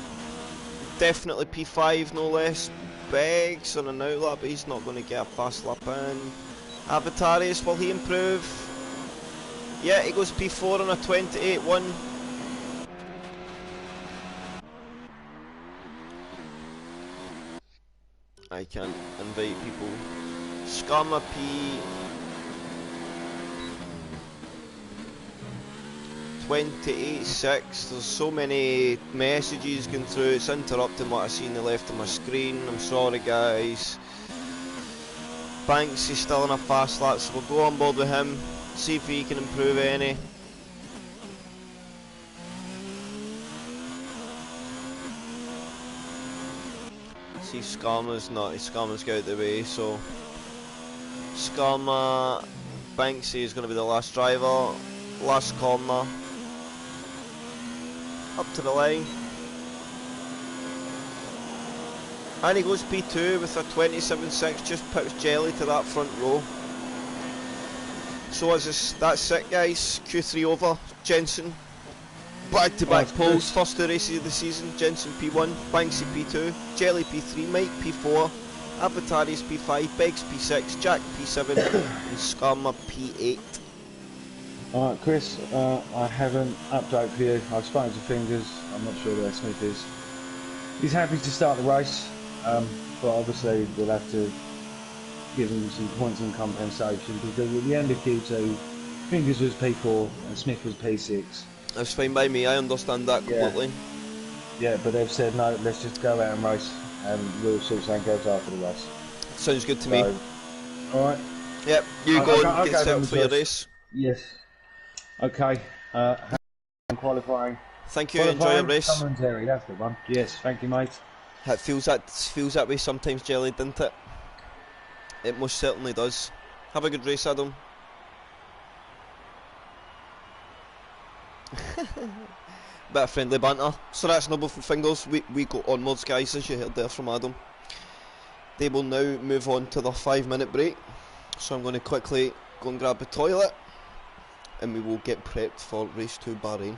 definitely P5, no less. Beggs on an out lap, but he's not going to get a fast lap in. Avatarius, will he improve? Yeah, he goes P4 on a 28.1. I can't invite people. Scamma P 28.6. There's so many messages going through, it's interrupting what I see on the left of my screen. I'm sorry guys. Banks is still in a fast lap, so we'll go on board with him, see if he can improve any. See Scamma's not, Scamma's got out of the way, so Scamma, Banksy is going to be the last driver, last corner. Up to the line, and he goes P2 with a 27.6, just puts Jelly to that front row. So that's it guys, Q3 over. Jensen Back-to-back Right, poles, Chris. first two races of the season. Jensen P1, Banksy P2, Jelly P3, Mike P4, Avataris P5, Beggs P6, Jack P7 and Skarma P8. Alright, Chris, I have an update for you. I've spoken to Fingers. I'm not sure where Smith is. He's happy to start the race, but obviously we'll have to give him some points and compensation because at the end of Q2, Fingers was P4 and Smith was P6. That's fine by me, I understand that completely. Yeah, but they've said no, let's just go out and race and we'll sort something else after the race. Sounds good to me. Alright. Yep, you go and get set them up for your first. race. Yes. Okay. Qualifying. Thank you, enjoy your race. Commentary, that's the one. Yes, thank you, mate. It feels that way sometimes, Jelly, doesn't it? It most certainly does. Have a good race, Adam. Bit of friendly banter. So that's Noble from Fingers. We go onwards, guys, as you heard there from Adam. They will now move on to their 5-minute break. So I'm going to quickly go and grab the toilet and we will get prepped for race 2 Bahrain.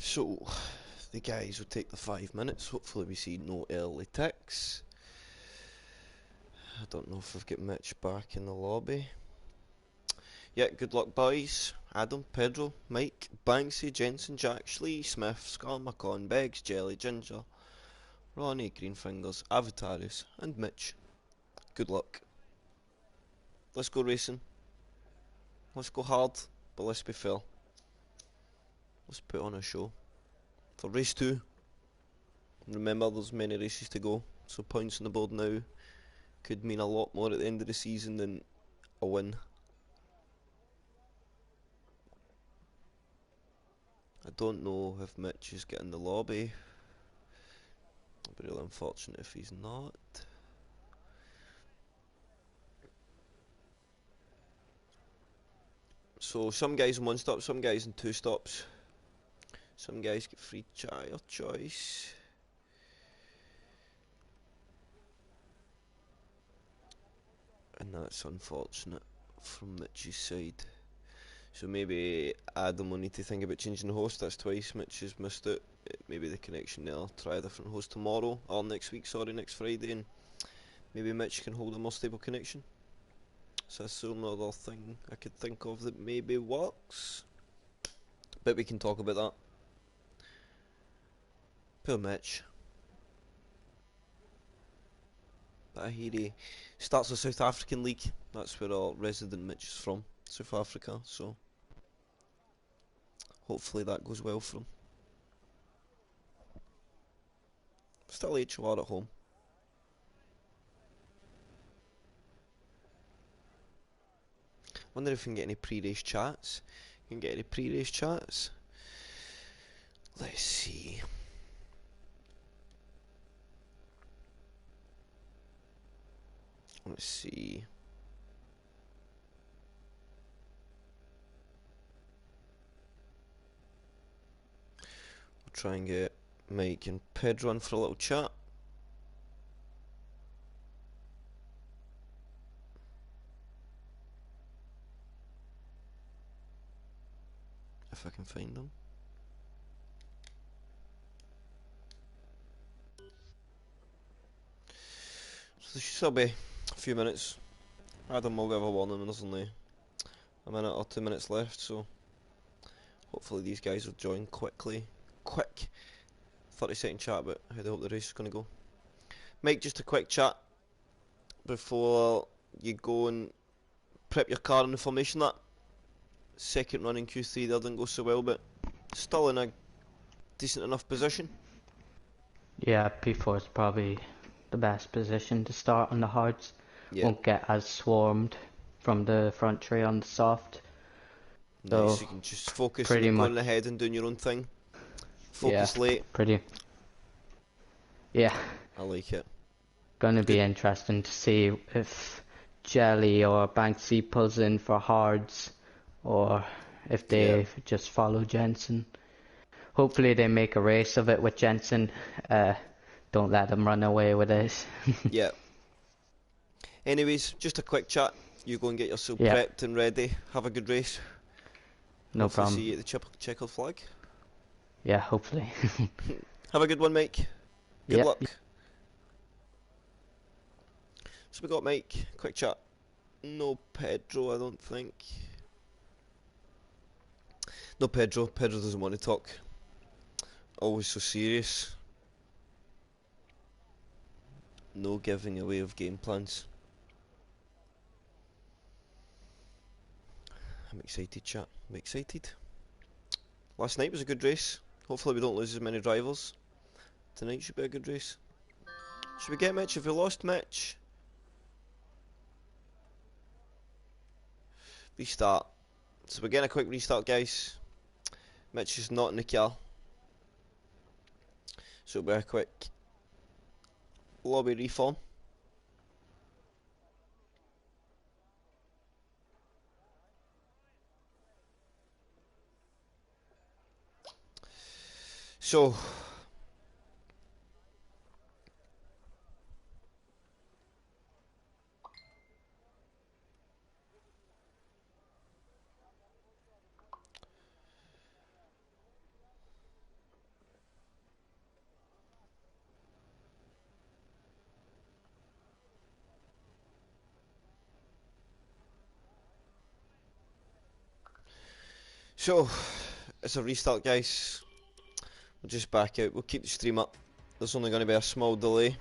So, the guys will take the 5 minutes. Hopefully we see no early ticks. I don't know if we've got Mitch back in the lobby. Yeah, good luck, boys. Adam, Pedro, Mike, Banksy, Jensen, Jack, Schlee, Smith, Scar, McCon, Beggs, Jelly, Ginger, Ronnie, Greenfingers, Avataris, and Mitch. Good luck. Let's go racing. Let's go hard, but let's be fair. Let's put on a show. For race 2, remember there's many races to go, so points on the board now could mean a lot more at the end of the season than a win. I don't know if Mitch is getting the lobby. It'd be really unfortunate if he's not. So some guys in 1 stop, some guys in 2 stops. Some guys get free tyre choice. And that's unfortunate from Mitch's side. So maybe Adam will need to think about changing the host. That's twice Mitch has missed it. Maybe the connection there. Try a different host tomorrow, or next week, sorry, next Friday, and maybe Mitch can hold a more stable connection. So that's another thing I could think of that maybe works. But we can talk about that. Poor Mitch. But I hear he starts the South African League. That's where our resident Mitch is from, South Africa, so hopefully that goes well for him. Still HOR at home. Wonder if we can get any pre-race chats. Can get any pre-race chats? Let's see. Let's see. We'll try and get Mike and Pedro on for a little chat. If I can find them. So there should still be a few minutes. Adam will give a warning when there's only a minute or 2 minutes left, so hopefully these guys will join quickly. Quick 30-second chat about how they hope the race is going to go. Mike, just a quick chat before you go and prep your car in the formation. That second run in Q3 there didn't go so well, but still in a decent enough position. Yeah, P4 is probably the best position to start on the hards. Yeah. Won't get as swarmed from the front tray on the soft. Nice, So you can just focus on pretty it, going much, ahead and doing your own thing. yeah, Focus late. yeah. I like it. Gonna Good. be interesting to see if Jelly or Banksy pulls in for hards, or if Yeah. they just follow Jensen. Hopefully they make a race of it with Jensen. Don't let him run away with it. Yeah. Anyways, just a quick chat. You go and get yourself Yeah, prepped and ready. Have a good race. no Hopefully problem. see you at the checkered flag. Yeah, hopefully. Have a good one, Mike. Good Yeah. luck. So we got Mike. Quick chat. No Pedro, I don't think. No Pedro. Pedro doesn't want to talk. Always so serious. No giving away of game plans. I'm excited, chat. I'm excited. Last night was a good race. Hopefully we don't lose as many drivers. Tonight should be a good race. Should we get Mitch? Have we lost Mitch? Restart. So we're getting a quick restart, guys. Mitch is not in the car. So it'll be a quick lobby reform. So it's a restart, guys. We'll just back out. We'll keep the stream up. There's only going to be a small delay.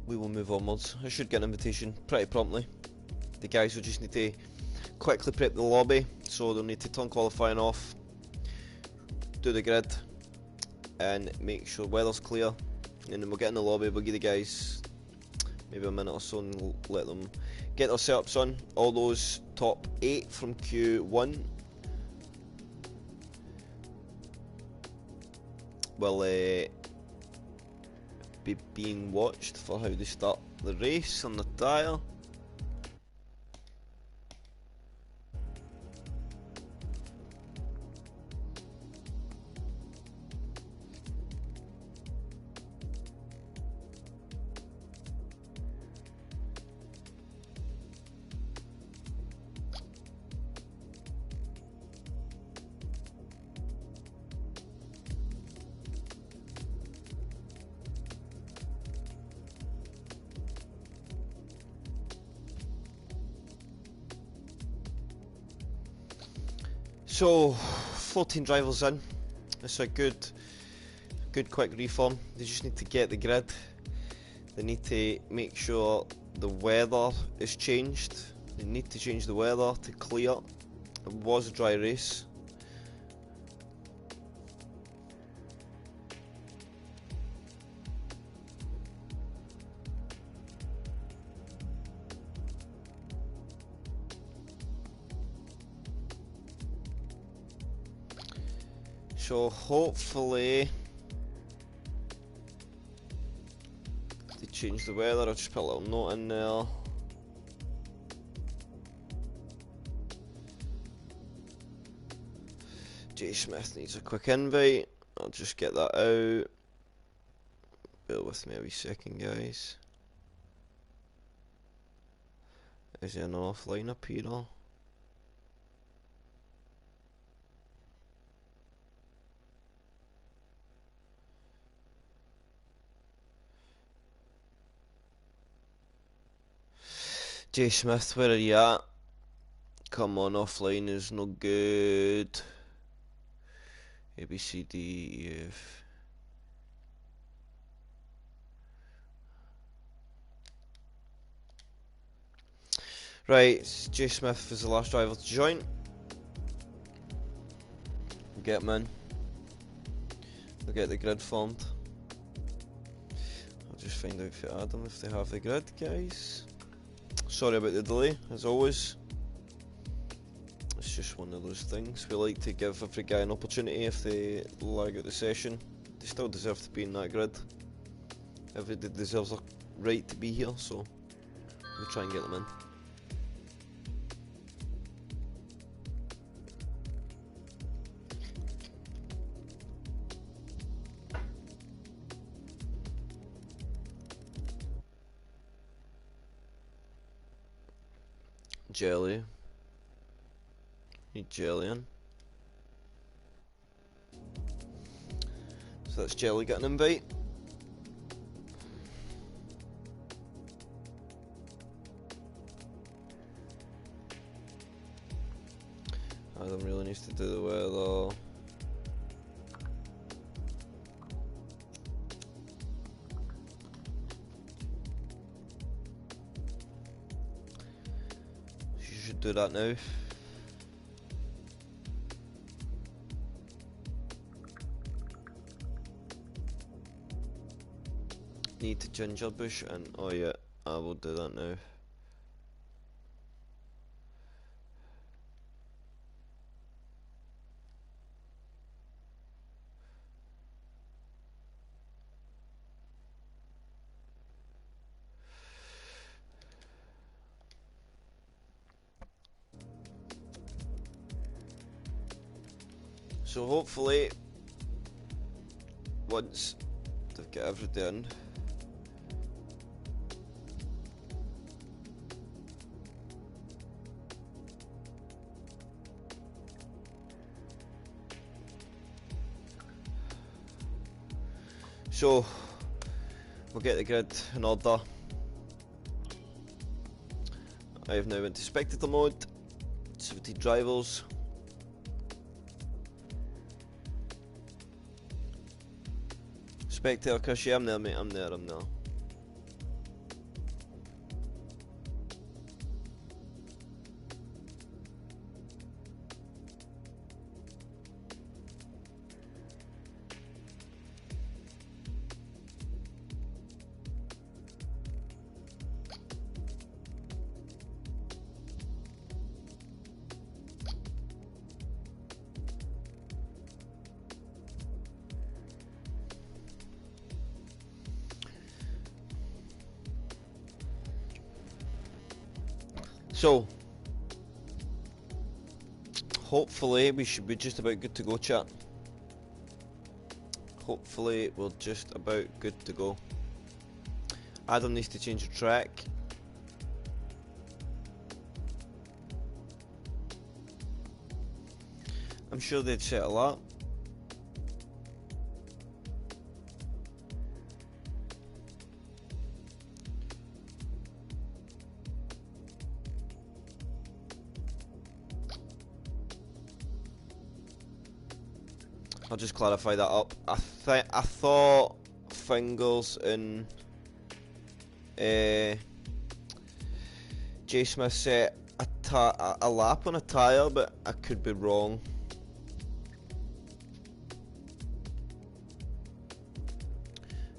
We will move onwards. I should get an invitation pretty promptly. The guys will just need to quickly prep the lobby, so they'll need to turn qualifying off, do the grid, and make sure weather's clear. And then we'll get in the lobby, we'll give the guys maybe a minute or so and let them get their setups on. All those top 8 from Q1 will be being watched for how they start the race on the dial. So 14 drivers in. It's a good quick reform. They just need to get the grid. They need to make sure the weather is changed. They need to change the weather to clear. It was a dry race. So hopefully they change the weather. I'll just put a little note in there. Jay Smith needs a quick invite. I'll just get that out. Bear with me a wee second, guys. Is there an offline up here? Jay Smith, where are you at? Come on, offline is no good. A, B, C, D, E, F. Right, Jay Smith is the last driver to join. get them in. We'll get the grid formed. I'll just find out for Adam if they have the grid, guys. Sorry about the delay, as always. It's just one of those things. We like to give every guy an opportunity if they lag out the session. They still deserve to be in that grid. Everybody deserves a right to be here, so we'll try and get them in. Jelly. Need jelly in. So that's Jelly getting an invite. Adam really needs to do the weather. You should do that now. Need to ginger bush and oh yeah, I will do that now. So hopefully, once they've got everything in, so we'll get the grid in order. I have now went to spectator mode, 70 drivers. Spectator, Chris, yeah, I'm there, mate, I'm there. So, hopefully we should be just about good to go, chat. Hopefully we're just about good to go. Adam needs to change the track. I'm sure they'd settle up. I'll just clarify that up. I thought Fingers and J Smith set a lap on a tyre, but I could be wrong.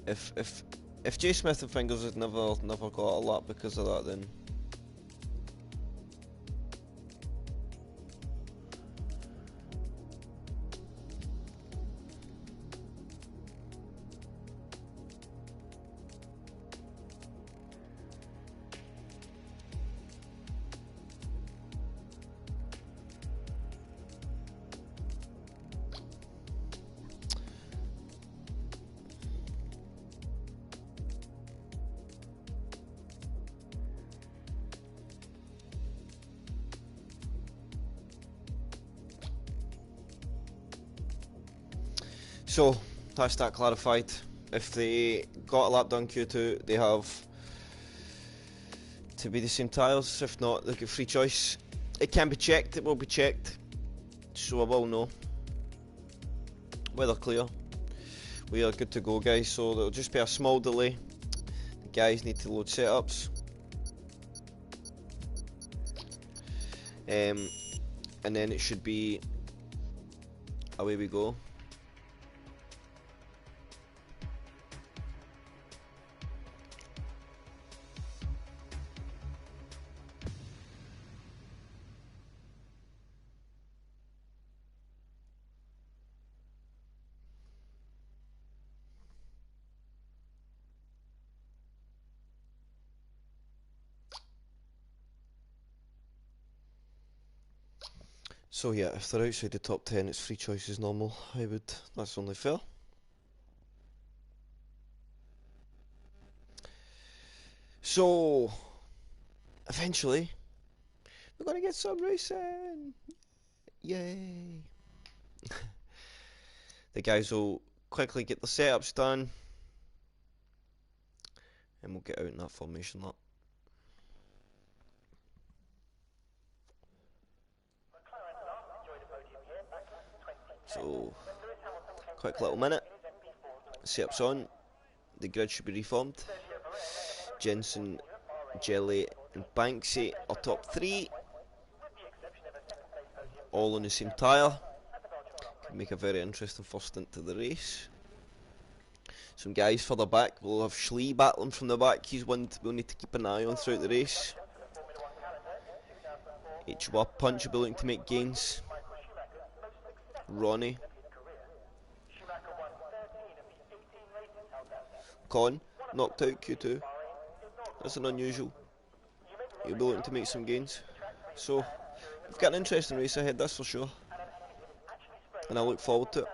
If J Smith and Fingers had never got a lap because of that, then so that's that clarified. If they got a lap done Q2, they have to be the same tyres. If not, they get free choice. It can be checked, it will be checked, so I will know. Weather clear. We are good to go, guys, so there'll just be a small delay. The guys need to load setups. And then it should be away we go. So yeah, if they're outside the top 10, it's free choice as normal. That's only fair. So, eventually, we're gonna get some racing! Yay! The guys will quickly get the setups done, and we'll get out in that formation lap. So, quick little minute. Setups on. The grid should be reformed. Jensen, Jelly, and Banksy are top 3. All on the same tyre. Could make a very interesting first stint to the race. Some guys further back. We'll have Schlee battling from the back. He's one we'll need to keep an eye on throughout the race. Ps4 Punch will be looking to make gains. Ronnie. Con, knocked out Q2. That's an unusual. He'll be looking to make some gains. So, we've got an interesting race ahead, that's for sure. And I look forward to it.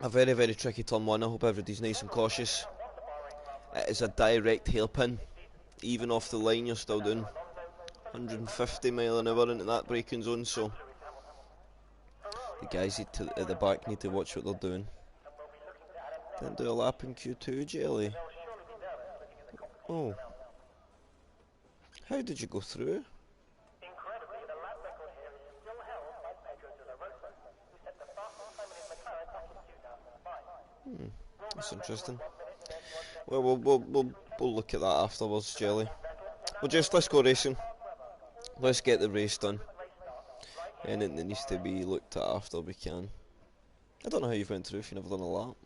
A very, very tricky turn 1. I hope everybody's nice and cautious. It is a direct hairpin. Even off the line, you're still doing 150 mile an hour into that braking zone, so the guys at the back need to watch what they're doing. Didn't do a lap in Q2, Jelly. Oh. How did you go through? That's interesting. Well, we'll look at that afterwards, Jelly. Let's go racing. Let's get the race done. Anything that needs to be looked at after we can. I don't know how you've went through if you've never done a lap.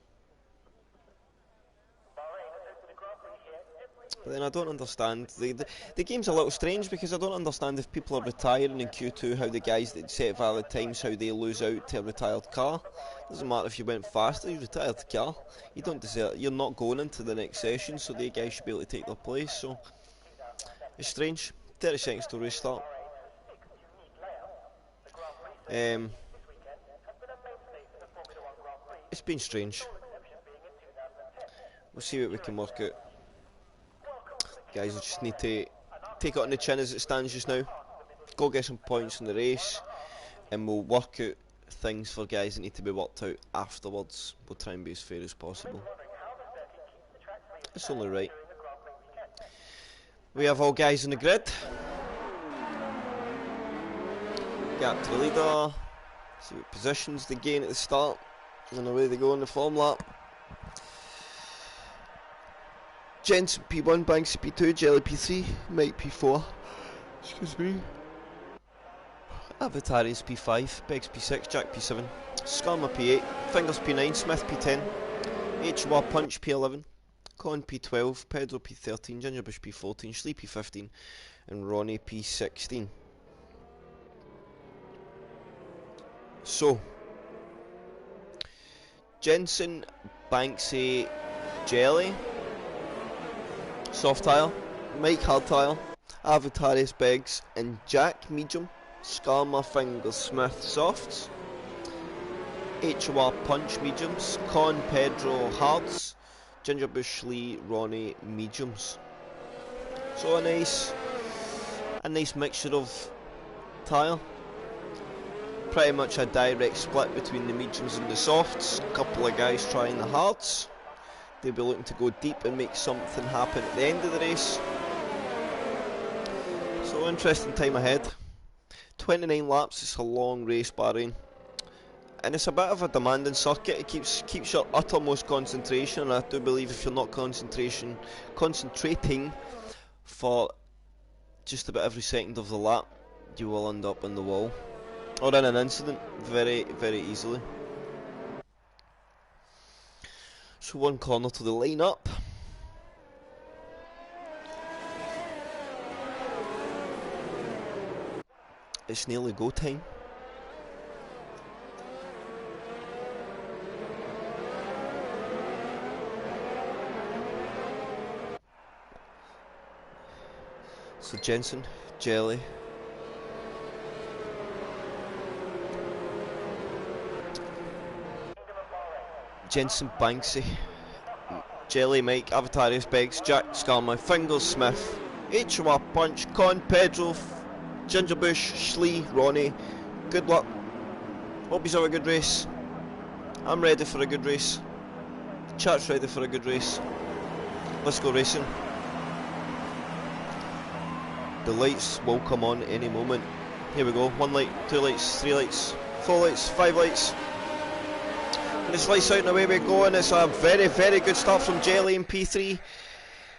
But then I don't understand. The game's a little strange because I don't understand if people are retiring in Q2 how the guys that set valid times how they lose out to a retired car. Doesn't matter if you went faster, you retired the car. You don't deserve. You're not going into the next session, so the guys should be able to take their place. So it's strange. 30 seconds to restart. It's been strange. We'll see what we can work out. Guys, we just need to take it on the chin as it stands just now. Go get some points in the race, and we'll work out things for guys that need to be worked out afterwards. We'll try and be as fair as possible. It's only right. We have all guys in the grid. Gap to the leader. See what positions they gain at the start. And away they go on the form lap. Jensen P1, Banksy P2, Jelly P3, Mike P4. Excuse me. Avatarius P5, Beggs P6, Jack P7, Skarma P8, Fingers P9, Smith P10, Ps4 Punch P11, Con P12, Pedro P13, Gingerbush P14, Schlee P15, and Ronnie P16. So, Jensen, Banksy, Jelly, soft tire, Mike hard tire, Avatarius Beggs, and Jack medium, Skarma Fingers Smith softs, Ps4 Punch mediums, Con Pedro hards, Gingerbush Schlee Ronnie mediums. So a nice mixture of tyre. Pretty much a direct split between the mediums and the softs. A couple of guys trying the hards. They'll be looking to go deep and make something happen at the end of the race. So interesting time ahead. 29 laps, it's a long race, Bahrain. And it's a bit of a demanding circuit. It keeps your uttermost concentration, and I do believe if you're not concentrating for just about every second of the lap, you will end up in the wall or in an incident very, very easily. So one corner to the line up. It's nearly go time. So Jensen, Jelly, Jensen, Banksy, Jelly, Mike, Avatarius, Beggs, Jack, Skarma, Fingers, Smith, HOR, Punch, Con, Pedro, Gingerbush, Schlee, Ronnie. Good luck. Hope you have a good race. I'm ready for a good race. Chat's ready for a good race. Let's go racing. The lights will come on any moment. Here we go. 1 light, 2 lights, 3 lights, 4 lights, 5 lights. And it's lights out and away we go, and it's a very, very good start from Jelly in P3.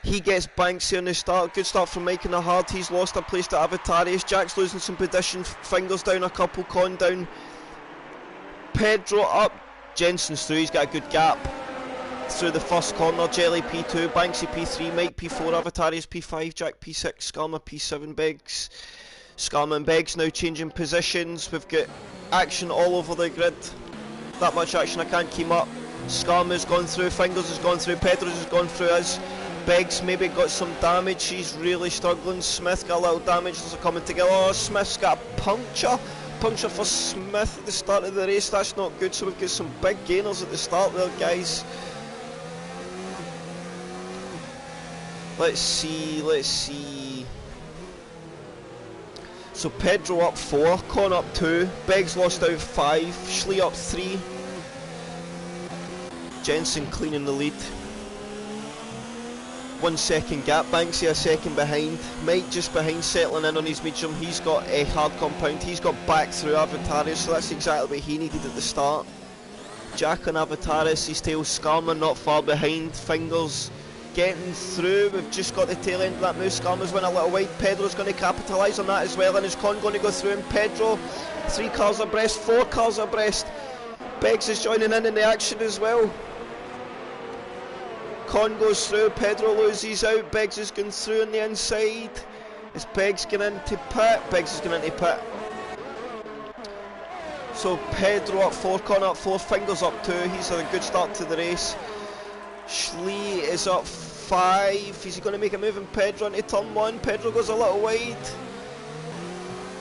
He gets Banksy on the start. Good start from Mike in the hard. He's lost a place to Avatarius. Jack's losing some position. Fingers down a couple. Con down. Pedro up. Jensen's through. He's got a good gap through the first corner. Jelly P2. Banksy P3. Mike P4. Avatarius P5. Jack P6. Skarma P7. Beggs. Skarma and Beggs now changing positions. We've got action all over the grid. That much action I can't keep up. Skarma's gone through. Fingers has gone through. Pedro's has gone through us. Beggs maybe got some damage. He's really struggling. Smith got a little damage as they're coming together. Oh, Smith's got a puncture. Puncture for Smith at the start of the race. That's not good. So we've got some big gainers at the start there, guys. Let's see. So Pedro up 4, Con up 2, Beggs lost out 5, Schlee up 3, Jensen cleaning the lead. 1 second gap, Banksy a second behind, Mike just behind settling in on his medium. He's got a hard compound, he's got back through Avatarius, so that's exactly what he needed at the start. Jack on Avatarius, his tail. Skarma not far behind, Fingers getting through. We've just got the tail end of that move. Skarma's went a little wide. Pedro's going to capitalise on that as well, and is Con going to go through? And Pedro, 3 cars abreast, 4 cars abreast. Beggs is joining in the action as well. Con goes through, Pedro loses out, Beggs is going through on the inside. Is Beggs going into pit? Beggs is going into pit. So Pedro up 4, Con up 4, Fingers up 2. He's had a good start to the race. Schlee is up 5. Is he going to make a move in Pedro into turn 1? Pedro goes a little wide.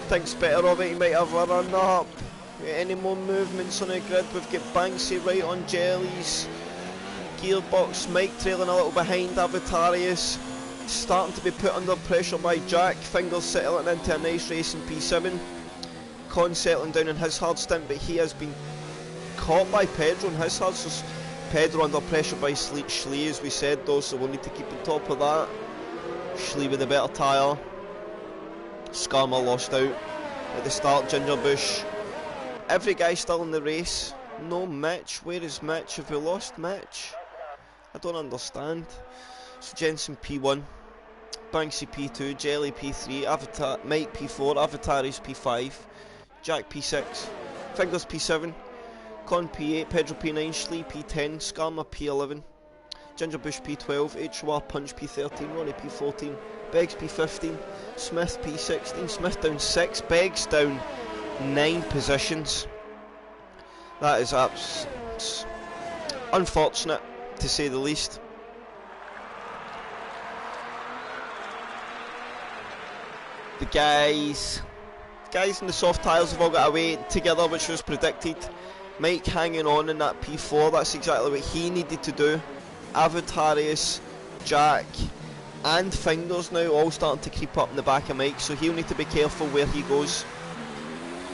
Thinks better of it, he might have a run up. Any more movements on the grid? We've got Banksy right on Jellies. Gearbox, Mike trailing a little behind Avatarius. Starting to be put under pressure by Jack. Fingers settling into a nice race in P7. Con settling down in his hard stint, but he has been caught by Pedro in his hard. So Pedro under pressure by Schlee, as we said though, so we'll need to keep on top of that. Schlee with a better tyre. Skarma lost out at the start. Gingerbush. Every guy still in the race. No Mitch. Where is Mitch? Have we lost Mitch? I don't understand. So Jensen P1, Banksy P2, Jelly P3, Mike P4, Avatarius P5, Jack P6, Fingers P7, Con P8, Pedro P9, Schlee P10, Skarma P11, Gingerbush P12, HOR Punch P13, Ronnie P14, Beggs P15, Smith P16, Smith down 6, Beggs down 9 positions. That is unfortunate, to say the least. The guys in the soft tyres have all got away together, which was predicted. Mike hanging on in that P4, that's exactly what he needed to do. Avatarius, Jack and Fingers now all starting to creep up in the back of Mike, so he'll need to be careful where he goes.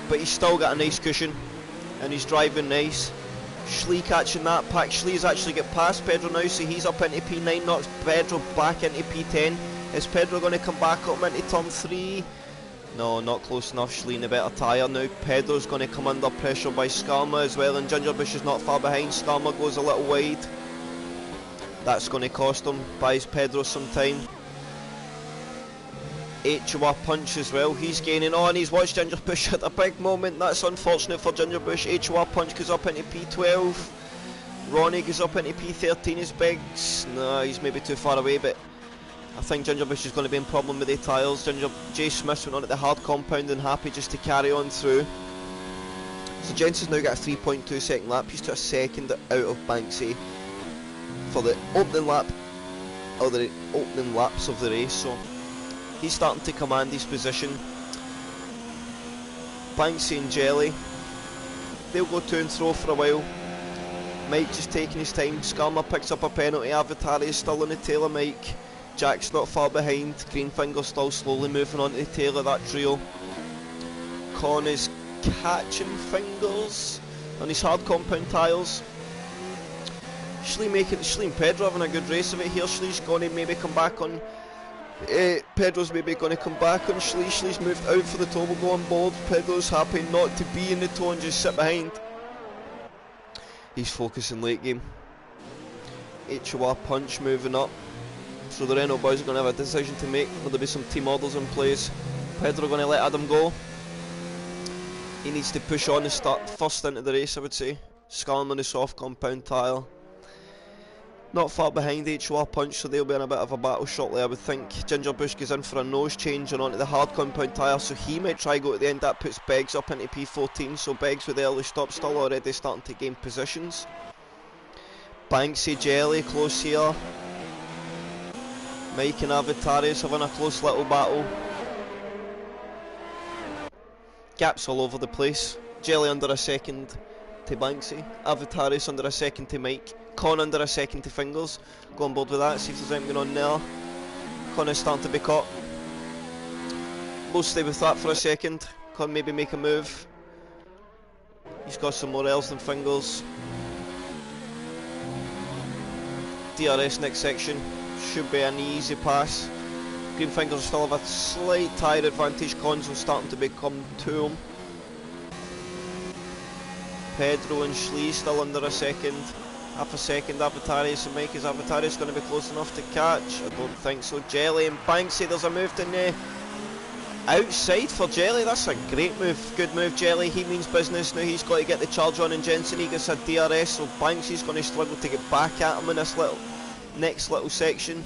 But he's still got a nice cushion and he's driving nice. Schlee catching that pack. Schlee's actually get past Pedro now, so he's up into P9, knocks Pedro back into P10. Is Pedro going to come back up into turn 3? No, not close enough. Schlee in a better tyre now. Pedro's going to come under pressure by Skarma as well, and Gingerbush is not far behind. Skarma goes a little wide. That's going to cost him, buys Pedro some time. HOR Punch as well, he's gaining on, he's watched Ginger Bush at a big moment, that's unfortunate for Ginger Bush. HOR Punch goes up into P12, Ronnie goes up into P13 as Biggs. No, he's maybe too far away, but I think Ginger Bush is going to be in problem with the tyres. Jay Smith went on at the hard compound and happy just to carry on through. So Jensen's now got a 3.2 second lap, he's to a second out of Banksy for the opening lap, or the opening laps of the race, so he's starting to command his position. Banksy and Jelly, they'll go to and fro for a while. Mike just taking his time. Skarma picks up a penalty. Avatari is still on the tail of Mike. Jack's not far behind. Greenfinger still slowly moving on to the tail of that trio. Con is catching fingers on his hard compound tyres. Schlee and Pedro having a good race of it here. Schlee's going to maybe come back on. Pedro's maybe going to come back on Schlee. Schlee's moved out for the tow, will go on board. Pedro's happy not to be in the tow and just sit behind. He's focusing late game. HOR Punch moving up. So the Renault boys are going to have a decision to make. Will there be some team orders in place? Pedro going to let Adam go. He needs to push on and start first into the race, I would say. Scarlett on the soft compound tyre. Not far behind HOR Punch, so they'll be in a bit of a battle shortly, I would think. Ginger Bush goes in for a nose change and onto the hard compound tyre, so he might try go at the end. That puts Beggs up into P14, so Beggs with the early stop still already starting to gain positions. Banksy, Jelly close here. Mike and Avatarius having a close little battle. Gaps all over the place. Jelly under a second to Banksy. Avatarius under a second to Mike. Con under a second to Fingers. Go on board with that, see if there's anything going on there. Con is starting to be caught. We'll stay with that for a second. Con maybe make a move. He's got some more L's than Fingers. DRS next section. Should be an easy pass. Green Fingers still have a slight tyre advantage. Con's starting to become to him. Pedro and Schlee still under a second. Half a second, Avatarius and Mike. Is Avatarius going to be close enough to catch? I don't think so. Jelly and Banksy, there's a move to the outside for Jelly. That's a great move. Good move, Jelly. He means business. Now he's got to get the charge on, and Jensen, he gets a DRS, so Banksy's going to struggle to get back at him in this next little section.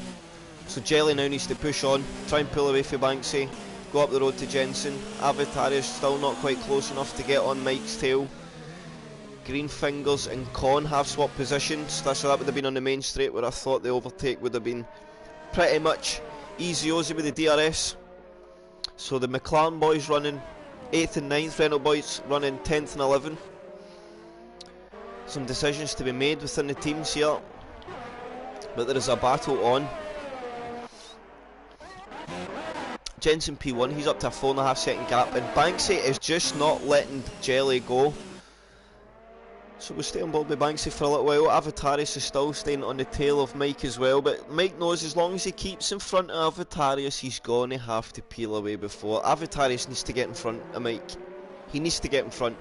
So Jelly now needs to push on, try and pull away from Banksy, go up the road to Jensen. Avatarius still not quite close enough to get on Mike's tail. Green Fingers and Con have swapped positions, so that would have been on the main straight, where I thought the overtake would have been pretty much easy-ozy with the DRS. So the McLaren boys running 8th and 9th, Renault boys running 10th and 11th. Some decisions to be made within the teams here, but there is a battle on. Jensen P1, he's up to a 4.5 second gap, and Banksy is just not letting Jelly go. So we'll stay on board with Banksy for a little while. Avatarius is still staying on the tail of Mike as well, but Mike knows as long as he keeps in front of Avatarius, he's going to have to peel away before. Avatarius needs to get in front of Mike. He needs to get in front.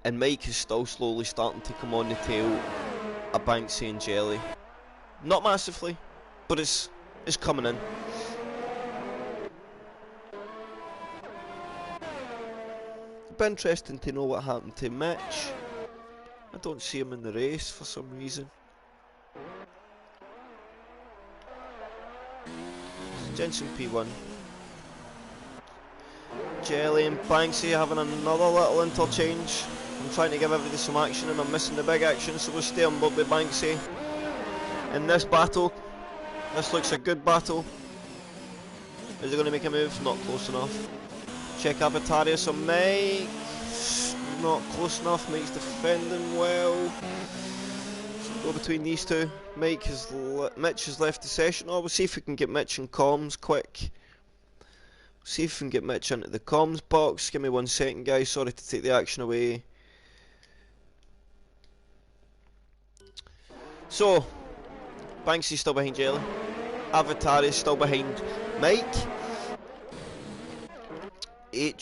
And Mike is still slowly starting to come on the tail of Banksy and Jelly. Not massively, but it's coming in. It'd be interesting to know what happened to Mitch. I don't see him in the race for some reason. Jensen P1. Jelly and Banksy having another little interchange. I'm trying to give everybody some action and I'm missing the big action, so we'll stay on board with Banksy. In this battle, this looks a good battle. Is he going to make a move? Not close enough. Check Avatarius on Mike. Not close enough. Mike's defending well. Go between these two. Mitch has left the session. Oh, we'll see if we can get Mitch in comms quick. See if we can get Mitch into the comms box. Give me 1 second, guys. Sorry to take the action away. So, Banksy's still behind Jelly. Avatar is still behind Mike.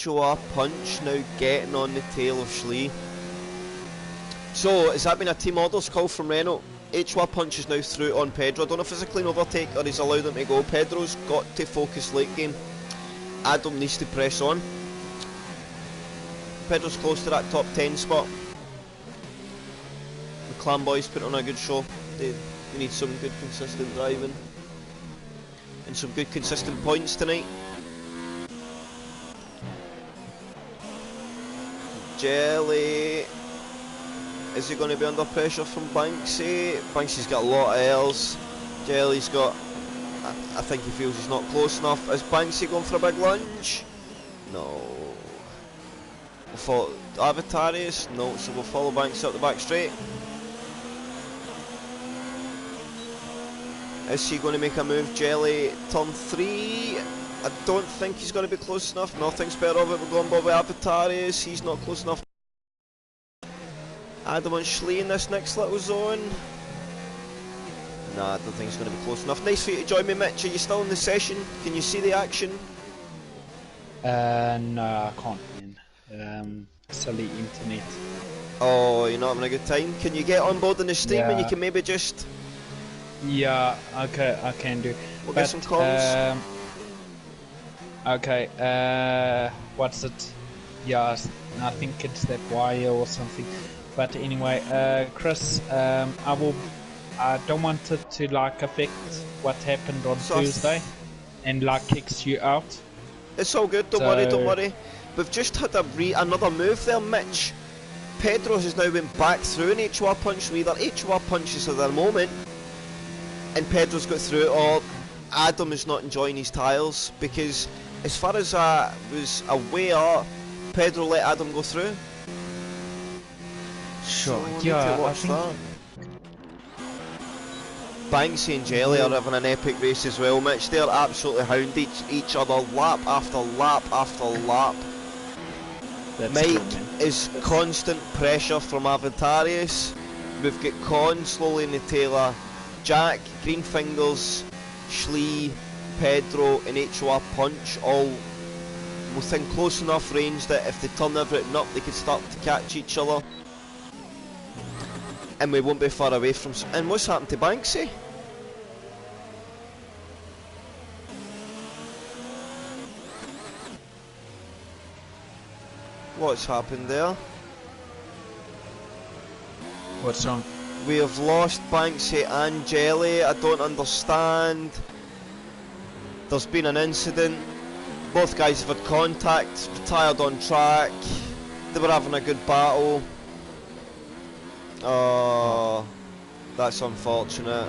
HOR Punch now getting on the tail of Schlee. So, has that been a team orders call from Renault? H1 punch is now through on Pedro. I don't know if it's a clean overtake or he's allowed him to go. Pedro's got to focus late game. Adam needs to press on. Pedro's close to that top 10 spot. The Clan boys put on a good show. They need some good consistent driving and some good consistent points tonight. Jelly. Is he going to be under pressure from Banksy? Banksy's got a lot of L's. Jelly's got... I think he feels he's not close enough. Is Banksy going for a big lunge? No. We'll follow Avatarius? No, so we'll follow Banksy up the back straight. Is he going to make a move? Jelly, turn 3. I don't think he's going to be close enough. Nothing's better of it. We're going by Avatarius. He's not close enough. Adam on Schlee in this next little zone. Nah, I don't think he's going to be close enough. Nice for you to join me, Mitch. Are you still in the session? Can you see the action? No, I can't, man. Silly internet. Oh, you're not having a good time? Can you get on board in the stream and you Yeah. can maybe just... Yeah, okay, I can do. We'll get some comms. Okay, what's it? Yeah, I think it's that wire or something. But anyway, Chris, I don't want it to like affect what happened on So Tuesday and like kicks you out. It's all good, don't worry, don't worry. We've just had another move there, Mitch. Pedro has now been back through an HWA punch. We either HWA punches at the moment and Pedro's got through it, or Adam is not enjoying his tyres, because as far as I was aware, Pedro let Adam go through. Sure, So we need yeah, to watch that. Banksy and Jelly are having an epic race as well, Mitch. They're absolutely hounding each other lap after lap after lap. That's Mike good, man. is constant pressure from Avatarius. We've got Con slowly in the tailor, Jack, Greenfingers, Schlee, Pedro and HOA Punch all within close enough range that if they turn everything up they could start to catch each other. And we won't be far away from... And what's happened to Banksy? What's happened there? What's wrong? We have lost Banksy and Jelly. I don't understand. There's been an incident. Both guys have had contact, retired on track. They were having a good battle. Oh, that's unfortunate.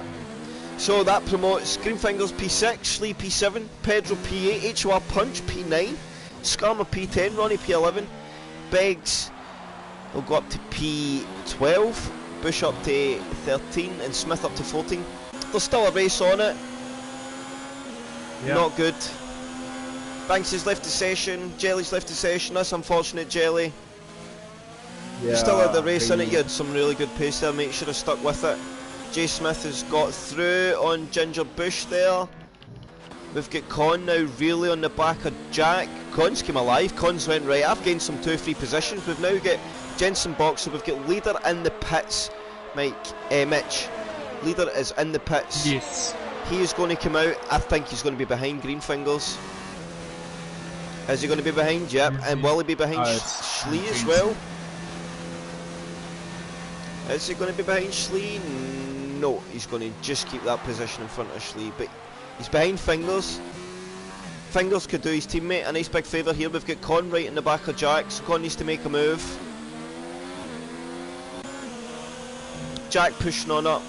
So that promotes Greenfingers P6, Schlee P7, Pedro P8, HOA Punch P9, Skarma P10, Ronnie P11, Beggs will go up to P12, Bush up to 13 and Smith up to 14. There's still a race on it. Yeah. Not good. Banks has left the session, Jelly's left the session. That's unfortunate, Jelly. Yeah, You still had the race in it, you had some really good pace there, mate. Should have stuck with it. Jay Smith has got through on Ginger Bush there. We've got Con now really on the back of Jack. Con's came alive, Con's went right. I've gained some 2-3 positions. We've now got Jensen Boxer, we've got Leader in the pits. Mitch. Leader is in the pits. Yes. He is going to come out. I think he's going to be behind Greenfingers. Is he going to be behind? Yep. And will he be behind Schlee as well? Is he going to be behind Schlee? No, he's going to just keep that position in front of Schlee. But he's behind Fingers. Fingers could do his teammate a nice big favour here. We've got Con right in the back of Jack, so Con needs to make a move. Jack pushing on up.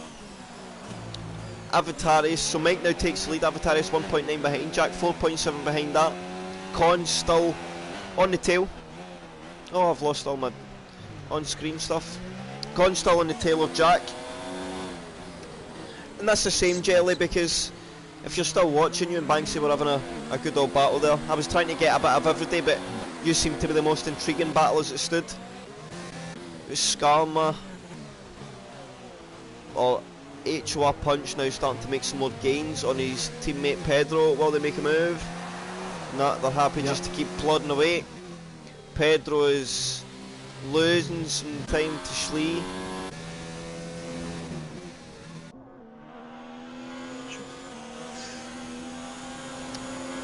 Avatarius, so Mike now takes the lead. Avatarius 1.9 behind, Jack 4.7 behind that. Con still on the tail. Oh, I've lost all my on-screen stuff. Con still on the tail of Jack. And that's the same, Jelly, because if you're still watching, you and Banksy were having a good old battle there. I was trying to get a bit of everyday, but you seem to be the most intriguing battle as it stood. It was Skarma or HOA Punch now starting to make some more gains on his teammate Pedro while they make a move. Nah, they're happy just to keep plodding away. Pedro is losing some time to Schlee.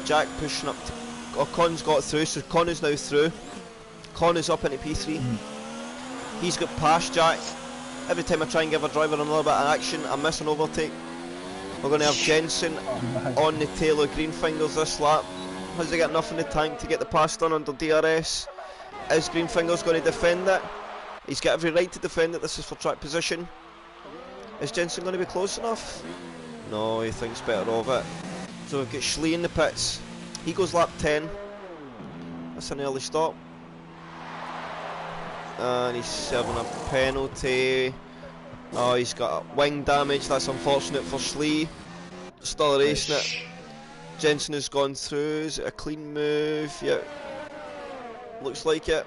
Jack pushing up to... Oh, Con's got through, so Con is now through. Con is up into P3. He's got past Jack. Every time I try and give a driver another bit of action, I miss an overtake. We're going to have Jensen on the tail of Greenfingers this lap. Has he got enough in the tank to get the pass done under DRS? Is Greenfingers going to defend it? He's got every right to defend it. This is for track position. Is Jensen going to be close enough? No, he thinks better of it. So we've got Schlee in the pits. He goes lap 10. That's an early stop. And he's serving a penalty. Oh, he's got wing damage. That's unfortunate for Schlee. Still racing it. Jensen has gone through. Is it a clean move? Yeah. Looks like it.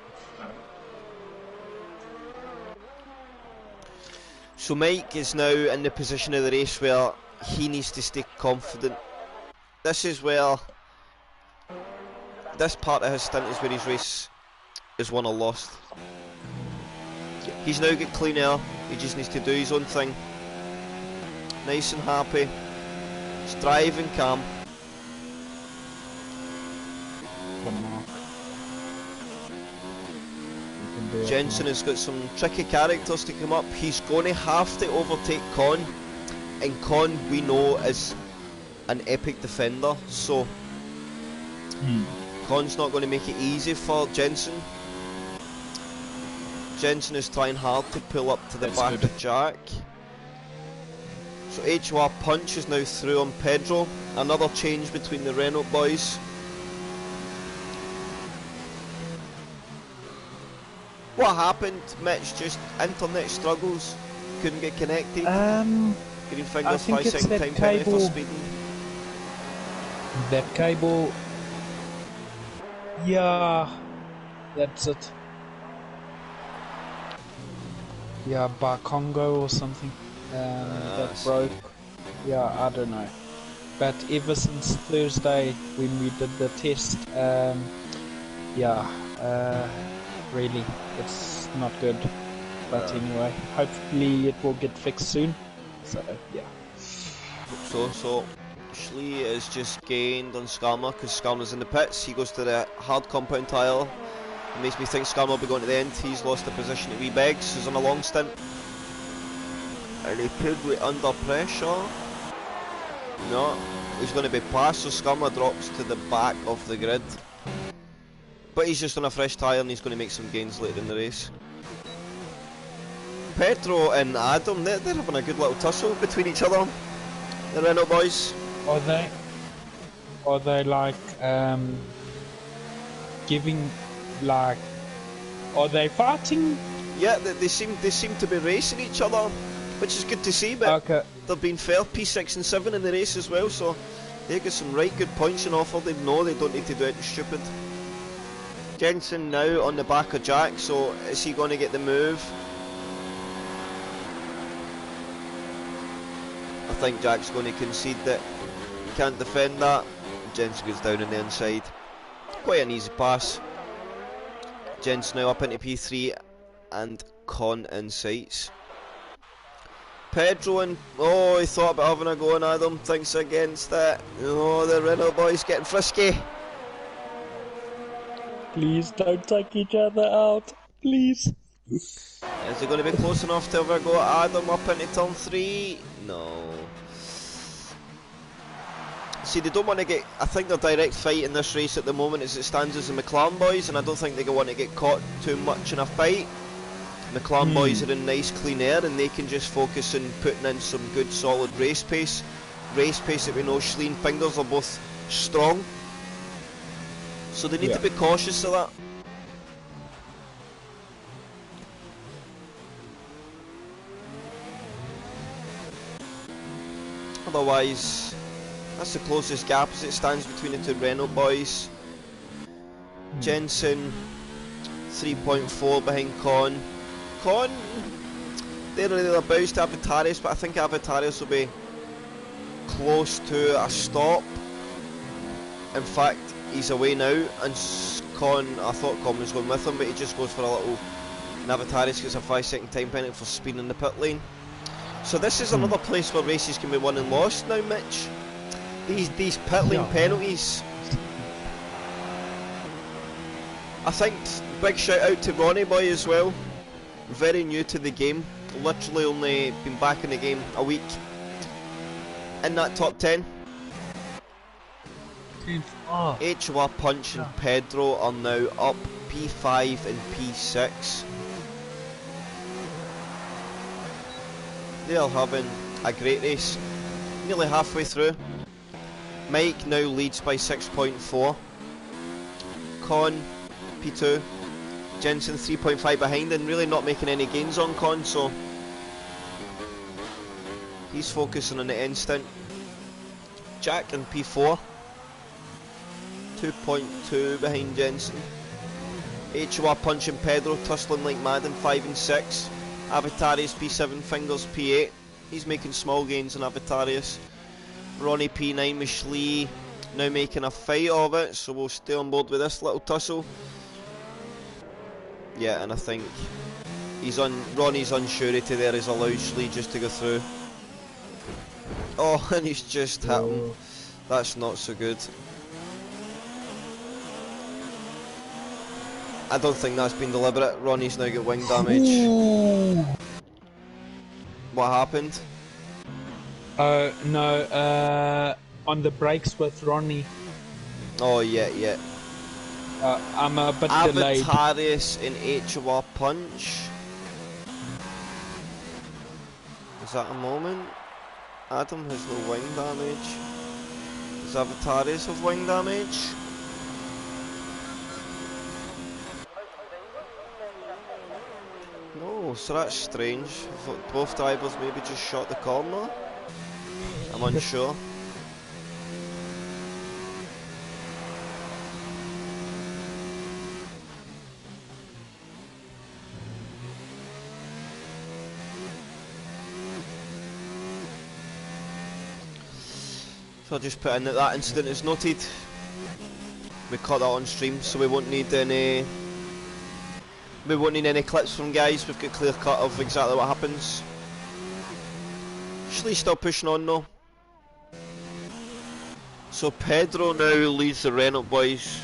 So Mike is now in the position of the race where he needs to stay confident. This is where this part of his stint is where his race is won or lost. He's now got clean air. He just needs to do his own thing. Nice and happy. Just driving calm. Jensen has got some tricky characters to come up. He's going to have to overtake Con, and Con we know is an epic defender, so Con's not going to make it easy for Jensen. Jensen is trying hard to pull up to the back of Jack. So HOR Punch is now through on Pedro. Another change between the Renault boys. What happened, Mitch? Just internet struggles? Couldn't get connected? Greenfingers 5 second time penalty for speeding. That cable... Yeah, that's it. Yeah, by Congo or something. That broke. Yeah, I don't know. But ever since Thursday when we did the test, really, it's not good. But anyway, hopefully it will get fixed soon. So, yeah. So Schlee is just gained on Skarma because Skarma's in the pits. He goes to the hard compound tyre. It makes me think Skarma will be going to the end. He's lost the position to Weebegs, who's on a long stint. And he could be under pressure. No, he's going to be passed, so Skarma drops to the back of the grid. But he's just on a fresh tyre and he's going to make some gains later in the race. Pedro and Adam, they're having a good little tussle between each other. The Renault boys. Are they like giving like? Are they fighting? Yeah, they seem to be racing each other, which is good to see. But they've been fair. P6 and 7 in the race as well, so they got some right good points on offer. They know they don't need to do anything stupid. Jensen now on the back of Jack, so is he going to get the move? I think Jack's going to concede that he can't defend that. Jensen goes down on the inside. Quite an easy pass. Jensen now up into P3 and Con in sights. Pedro and... oh, he thought about having a go on Adam, thinks against it. Oh, the Renault boys getting frisky. Please don't take each other out, please. Is it going to be close enough to ever go Adam up into turn 3? No. See, they don't want to get... I think their direct fight in this race at the moment as it stands is the McLaren boys, and I don't think they want to get caught too much in a fight. McLaren boys are in nice clean air and they can just focus on putting in some good solid race pace. Race pace that we know Schlee and Fingers are both strong. So they need to be cautious of that. Otherwise, that's the closest gap as it stands between the two Renault boys. Jensen 3.4 behind Con. Con, they're about to Avatarius, but I think Avatarius will be close to a stop. In fact, he's away now, and Con, I thought Con was going with him, but he just goes for a little... Avatarius gets a 5 second time penalty for speeding in the pit lane. So this is another place where races can be won and lost now, Mitch. These pit lane penalties I think big shout out to Ronnie Boy as well. Very new to the game. Literally only been back in the game a week. In that top 10. H1 Punch and Pedro are now up P5 and P6. They are having a great race. Nearly halfway through. Mike now leads by 6.4. Con P2. Jensen 3.5 behind and really not making any gains on Con, so he's focusing on the end stint. Jack and P4. 2.2 behind Jensen. H1 Punch and Pedro tussling like mad in 5 and 6. Avatarius P7, Fingers P8. He's making small gains on Avatarius. Ronnie P9 with Schlee now making a fight of it, so we'll stay on board with this little tussle. Yeah, and I think Ronnie's unsurety there has allowed Schlee just to go through. Oh, and he's just hit him. That's not so good. I don't think that's been deliberate. Ronnie's now got wing damage. Ooh. What happened? No, on the brakes with Ronnie. Oh, yeah. I'm a bit delayed. Avatarius in H1 Punch. Is that a moment? Adam has no wing damage. Does Avatarius have wing damage? No, so that's strange. Both drivers maybe just shot the corner. I'm unsure. So I'll just put in that incident is noted. We caught that on stream, so we won't need any clips from guys. We've got clear cut of exactly what happens. Schlee's still pushing on though. So Pedro now leads the Renault boys.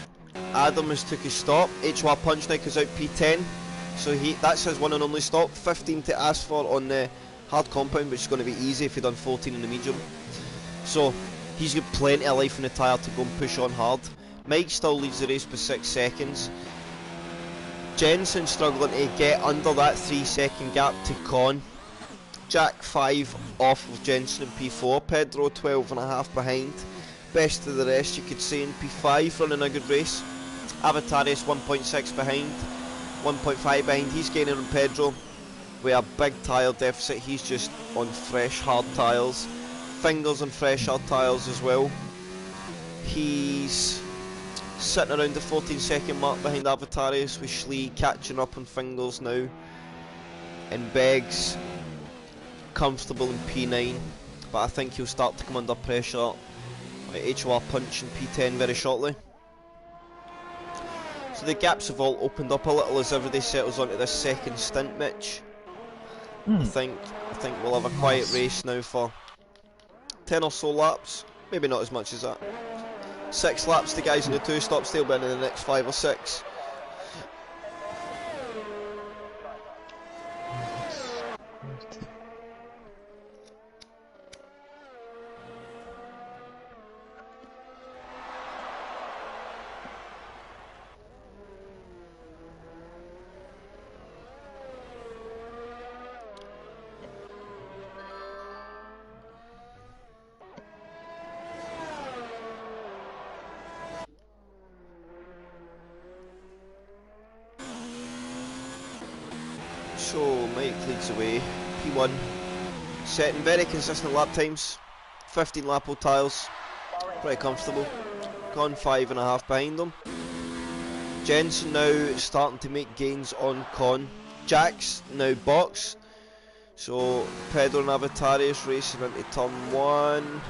Adam has took his stop. H1 Punch now goes out P10. So that's his one and only stop. 15 to ask for on the hard compound, which is going to be easy if he'd done 14 in the medium. So he's got plenty of life in the tyre to go and push on hard. Mike still leads the race by 6 seconds. Jensen struggling to get under that 3-second gap to Con. Jack 5 off of Jensen in P4. Pedro 12.5 behind. Best of the rest you could say in P5, running a good race. Avatarius 1.6 behind. 1.5 behind. He's gaining on Pedro with a big tyre deficit. He's just on fresh hard tyres. Fingers on fresh hard tyres as well. He's sitting around the 14-second mark behind Avatarius, with Schlee catching up on Fingers now. And Beggs comfortable in P9, but I think he'll start to come under pressure at H1 Punch in P10 very shortly. So the gaps have all opened up a little as everybody settles onto this second stint, Mitch. I think we'll have a quiet race now for 10 or so laps, maybe not as much as that. 6 laps, the guys in the 2 stops, they'll be in the next 5 or 6. So Mike leads the way, P1, setting very consistent lap times, 15 lap old tyres, pretty comfortable. Con 5.5 behind them. Jensen now starting to make gains on Con. Jack's now box, so Pedro and Avatarius racing into turn 1.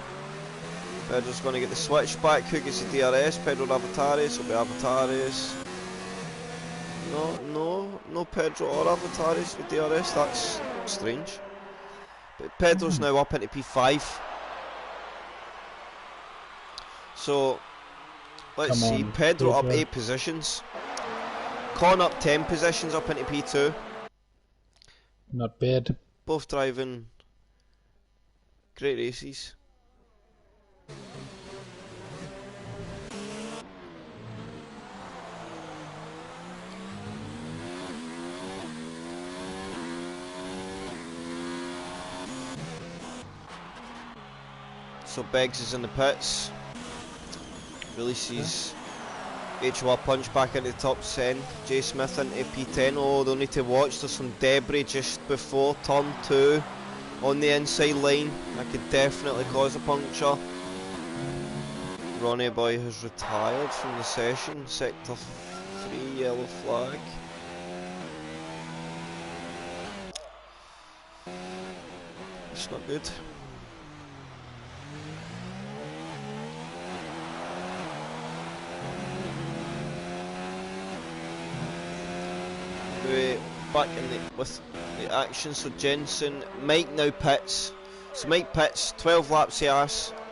Pedro's going to get the switch back. Who gets the DRS? Pedro and Avatarius. It'll be Avatarius. No Pedro or Avatarius with DRS, that's strange. But Pedro's now up into P5. So, let's see, Pedro up 8 positions. Con up 10 positions up into P2. Not bad. Both driving great races. So Beggs is in the pits. Releases HOR punch back into the top 10. Jay Smith into P10. Oh, they'll need to watch. There's some debris just before turn 2 on the inside line. That could definitely cause a puncture. Ronnie Boy has retired from the session. Sector 3, yellow flag. It's not good. Back in with the action, so Jensen, Mike now pits. So Mike pits, 12 laps he has,